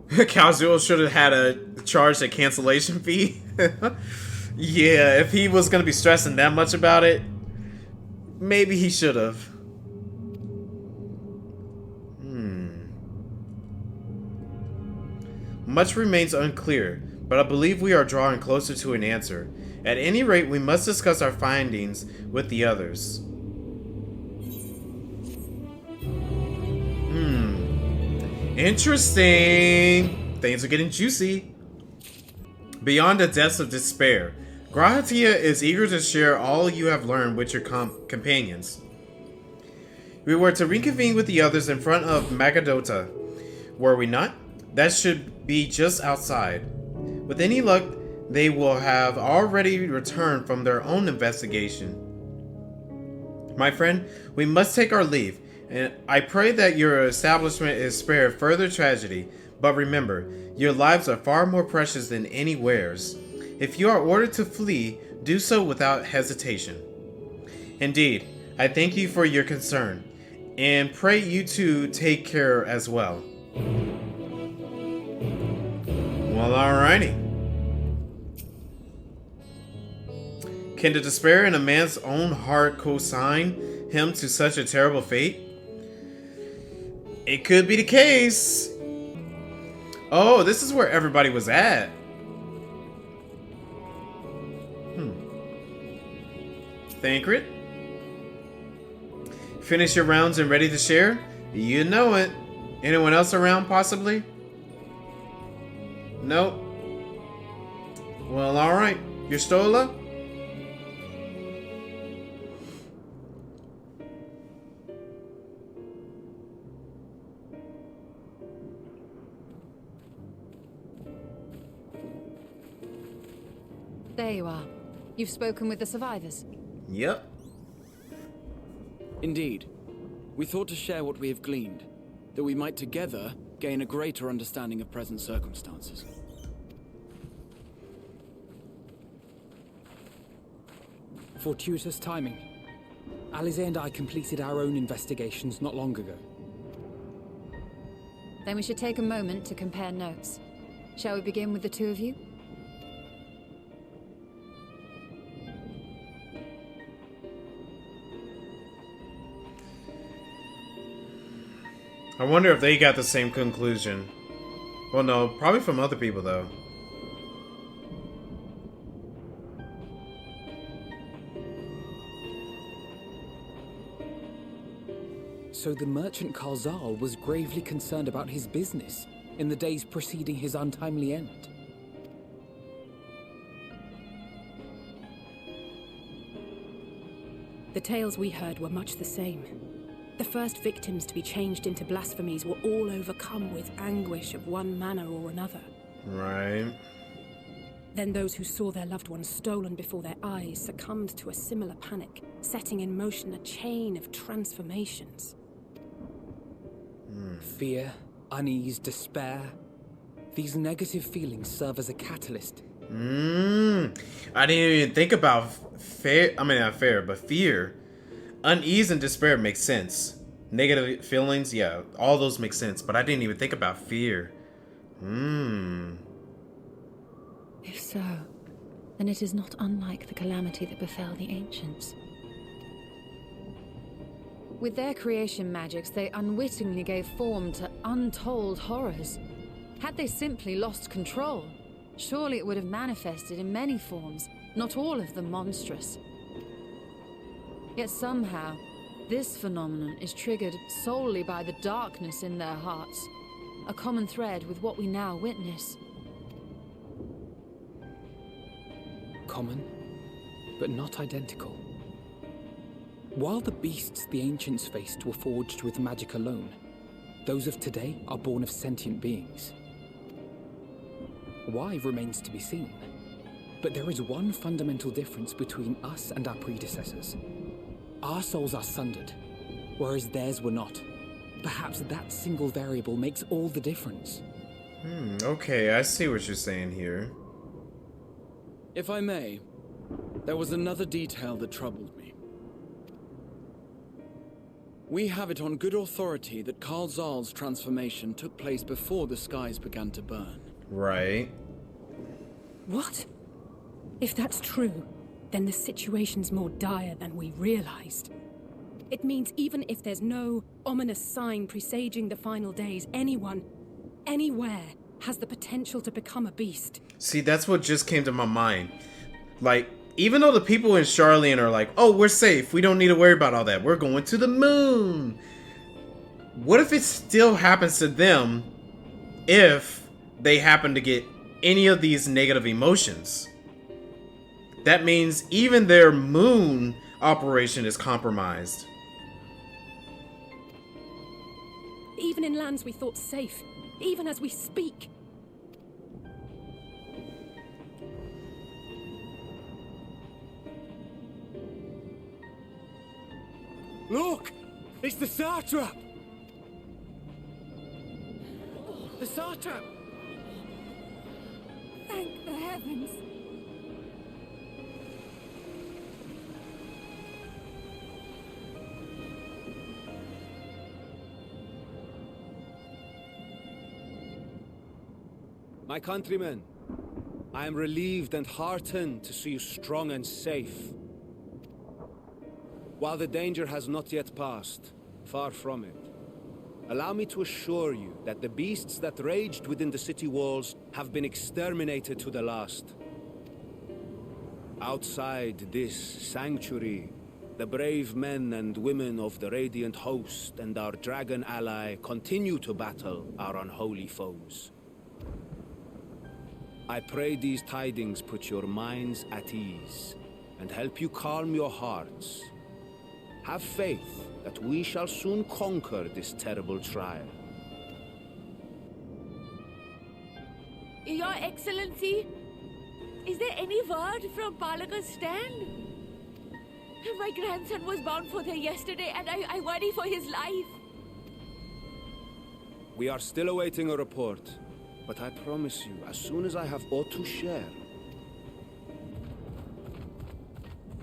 [SPEAKER 1] Kazul should have had a charge a cancellation fee. Yeah, if he was going to be stressing that much about it, maybe he should have. Much remains unclear, but I believe we are drawing closer to an answer. At any rate, we must discuss our findings with the others. Interesting. Things are getting juicy. Beyond the depths of despair, Graha is eager to share all you have learned with your companions. We were to reconvene with the others in front of Magadota, were we not? That should be just outside. With any luck, they will have already returned from their own investigation. My friend, we must take our leave, and I pray that your establishment is spared further tragedy. But remember, your lives are far more precious than any wares. If you are ordered to flee, do so without hesitation. Indeed, I thank you for your concern, and pray you two take care as well. Well, alrighty. Can the despair in a man's own heart co-sign him to such a terrible fate? It could be the case. Oh, this is where everybody was at. Thancred? Finish your rounds and ready to share? You know it. Anyone else around, possibly? Nope. Well, alright. Stola?
[SPEAKER 5] There you are. You've spoken with the survivors.
[SPEAKER 1] Yep.
[SPEAKER 11] Indeed. We thought to share what we have gleaned, that we might together gain a greater understanding of present circumstances.
[SPEAKER 7] Fortuitous timing. Alize and I completed our own investigations not long ago.
[SPEAKER 5] Then we should take a moment to compare notes. Shall we begin with the two of you?
[SPEAKER 1] I wonder if they got the same conclusion. Well, no, probably from other people, though.
[SPEAKER 7] So the merchant Karzal was gravely concerned about his business in the days preceding his untimely end.
[SPEAKER 9] The tales we heard were much the same. The first victims to be changed into blasphemies were all overcome with anguish of one manner or another.
[SPEAKER 1] Right.
[SPEAKER 9] Then those who saw their loved ones stolen before their eyes succumbed to a similar panic, setting in motion a chain of transformations.
[SPEAKER 7] Fear, unease, despair. These negative feelings serve as a catalyst.
[SPEAKER 1] I didn't even think about fear. I mean, not fear, but fear. Unease and despair makes sense. Negative feelings, yeah, all those make sense. But I didn't even think about fear.
[SPEAKER 5] If so, then it is not unlike the calamity that befell the ancients. With their creation magics, they unwittingly gave form to untold horrors. Had they simply lost control, surely it would have manifested in many forms, not all of them monstrous. Yet somehow, this phenomenon is triggered solely by the darkness in their hearts, a common thread with what we now witness.
[SPEAKER 7] Common, but not identical. While the beasts the ancients faced were forged with magic alone, those of today are born of sentient beings. Why remains to be seen, but there is one fundamental difference between us and our predecessors. Our souls are sundered, whereas theirs were not. Perhaps that single variable makes all the difference.
[SPEAKER 1] Okay, I see what you're saying here.
[SPEAKER 11] If I may, there was another detail that troubled me. We have it on good authority that Karzal's transformation took place before the skies began to burn.
[SPEAKER 1] Right.
[SPEAKER 9] What? If that's true, then the situation's more dire than we realized. It means even if there's no ominous sign presaging the final days, anyone, anywhere, has the potential to become a beast.
[SPEAKER 1] See, that's what just came to my mind. Like, even though the people in Charlian are like, oh, we're safe, we don't need to worry about all that, we're going to the moon. What if it still happens to them if they happen to get any of these negative emotions? That means even their moon operation is compromised.
[SPEAKER 9] Even in lands we thought safe, even as we speak.
[SPEAKER 4] Look! It's the satrap! The satrap!
[SPEAKER 9] Thank the heavens.
[SPEAKER 6] My countrymen, I am relieved and heartened to see you strong and safe. While the danger has not yet passed, far from it, allow me to assure you that the beasts that raged within the city walls have been exterminated to the last. Outside this sanctuary, the brave men and women of the Radiant Host and our dragon ally continue to battle our unholy foes. I pray these tidings put your minds at ease and help you calm your hearts. Have faith that we shall soon conquer this terrible trial.
[SPEAKER 2] Your Excellency, is there any word from Palaka's stand? My grandson was bound for there yesterday and I worry for his life.
[SPEAKER 6] We are still awaiting a report, but I promise you, as soon as I have aught to share...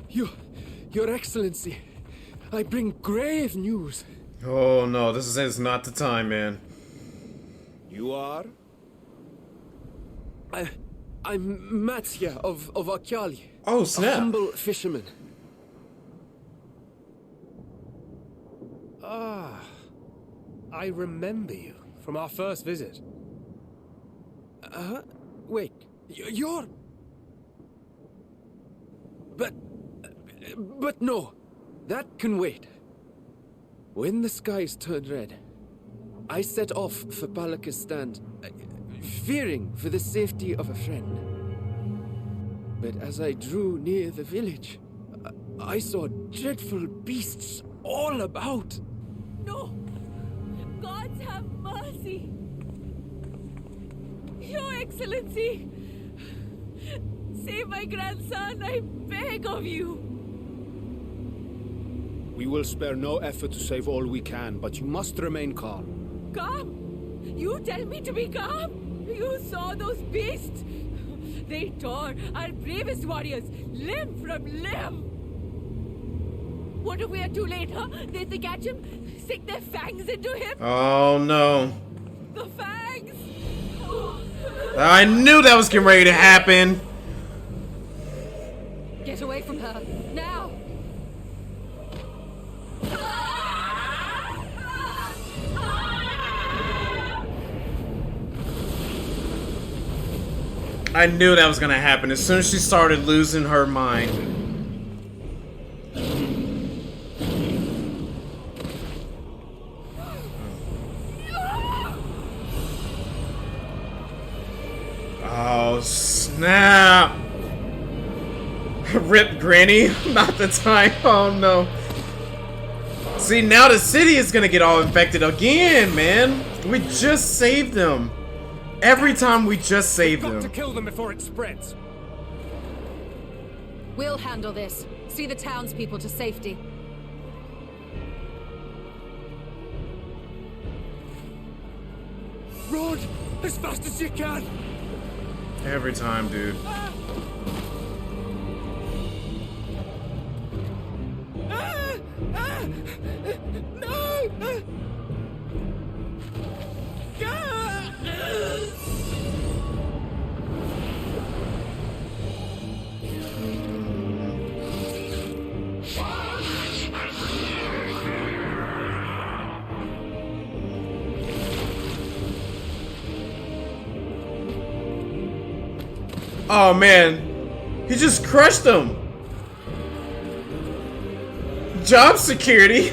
[SPEAKER 4] Your Excellency, I bring grave news.
[SPEAKER 1] Oh no, this is not the time, man.
[SPEAKER 6] You are?
[SPEAKER 4] I'm Matsya of Akyali.
[SPEAKER 1] Oh, snap.
[SPEAKER 4] A humble fisherman.
[SPEAKER 6] Ah.
[SPEAKER 4] I remember you from our first visit. Wait, you're... But no, that can wait. When the skies turned red, I set off for Palaka's stand, fearing for the safety of a friend. But as I drew near the village, I saw dreadful beasts all about.
[SPEAKER 2] No! Gods have mercy! Your Excellency! Save my grandson, I beg of you!
[SPEAKER 6] We will spare no effort to save all we can, but you must remain calm.
[SPEAKER 2] Calm? You tell me to be calm? You saw those beasts? They tore our bravest warriors limb from limb! What if we are too late, huh? They catch him, stick their fangs into him?
[SPEAKER 1] Oh no.
[SPEAKER 2] The fangs!
[SPEAKER 1] I knew that was getting ready to happen.
[SPEAKER 5] Get away from her, now!
[SPEAKER 1] I knew that was gonna happen as soon as she started losing her mind. Oh, snap! Rip Granny, not the time. Oh no. See, now the city is gonna get all infected again, man. We just saved them. Every time we just save them.
[SPEAKER 4] We've got to kill them before it spreads.
[SPEAKER 5] We'll handle this. See the townspeople to safety.
[SPEAKER 4] Run as fast as you can.
[SPEAKER 1] Every time, dude.
[SPEAKER 2] No!
[SPEAKER 1] Oh man, he just crushed them. Job security.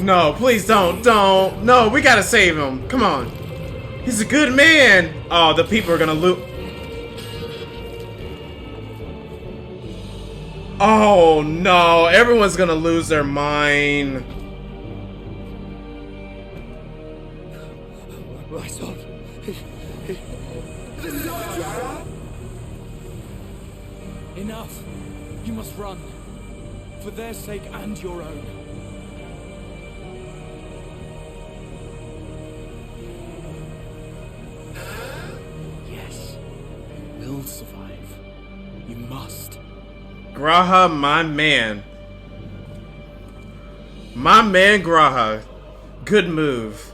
[SPEAKER 1] No, please don't. No, we gotta save him. Come on. He's a good man. Oh, the people are gonna loot. Oh no, everyone's gonna lose their mind.
[SPEAKER 4] My son.
[SPEAKER 11] Enough. You must run. For their sake and your own. Yes. We'll survive. You must.
[SPEAKER 1] Graha, my man. My man Graha. Good move.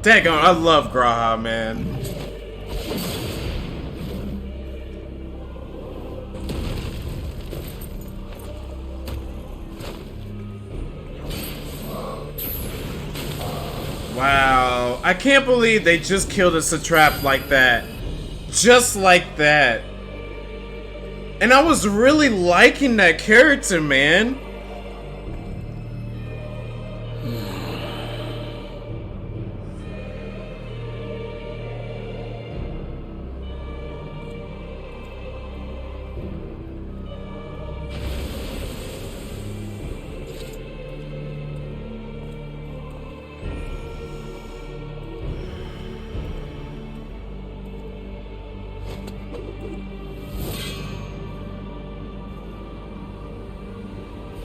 [SPEAKER 1] Daggone, I love Graha, man. Wow, I can't believe they just killed a satrap like that. Just like that. And I was really liking that character, man.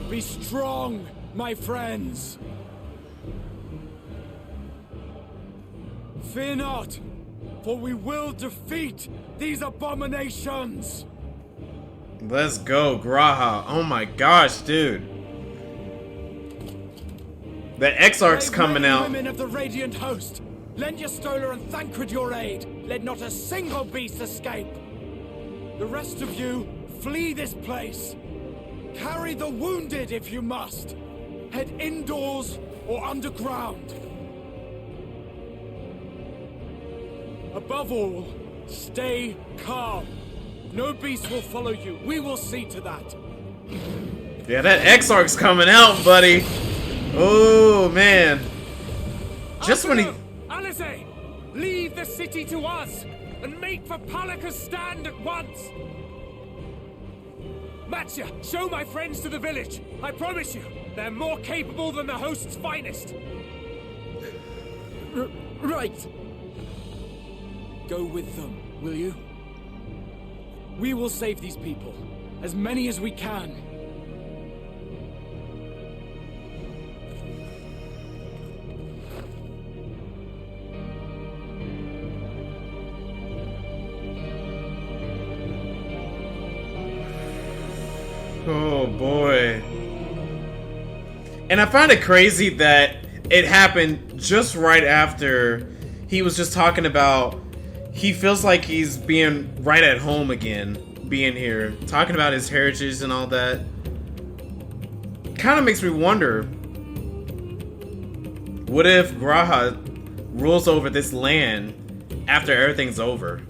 [SPEAKER 11] Be strong, my friends. Fear not, for we will defeat these abominations.
[SPEAKER 1] Let's go, Graha. Oh my gosh, dude. The Exarch's coming out.
[SPEAKER 11] Women of the Radiant Host, lend your Stola and Thancred your aid. Let not a single beast escape. The rest of you, flee this place. Carry the wounded if you must. Head indoors or underground. Above all, stay calm. No beast will follow you. We will see to that.
[SPEAKER 1] Yeah, that Exarch's coming out, buddy. Oh, man. Just when he...
[SPEAKER 11] Alice, leave the city to us and make for Palaka's stand at once. Matya, show my friends to the village. I promise you, they're more capable than the host's finest. Right. Go with them, will you? We will save these people. As many as we can.
[SPEAKER 1] Oh boy. And I find it crazy that it happened just right after he was just talking about he feels like he's being right at home again, being here, talking about his heritage and all that. Kind of makes me wonder, what if Graha rules over this land after everything's over?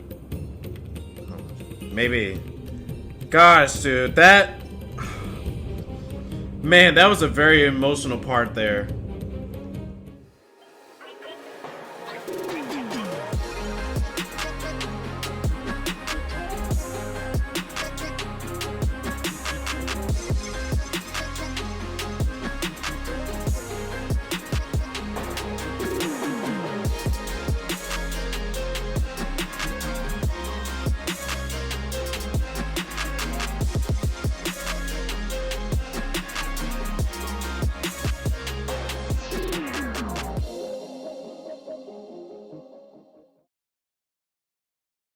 [SPEAKER 1] Maybe. Gosh, dude, that... Man, that was a very emotional part there.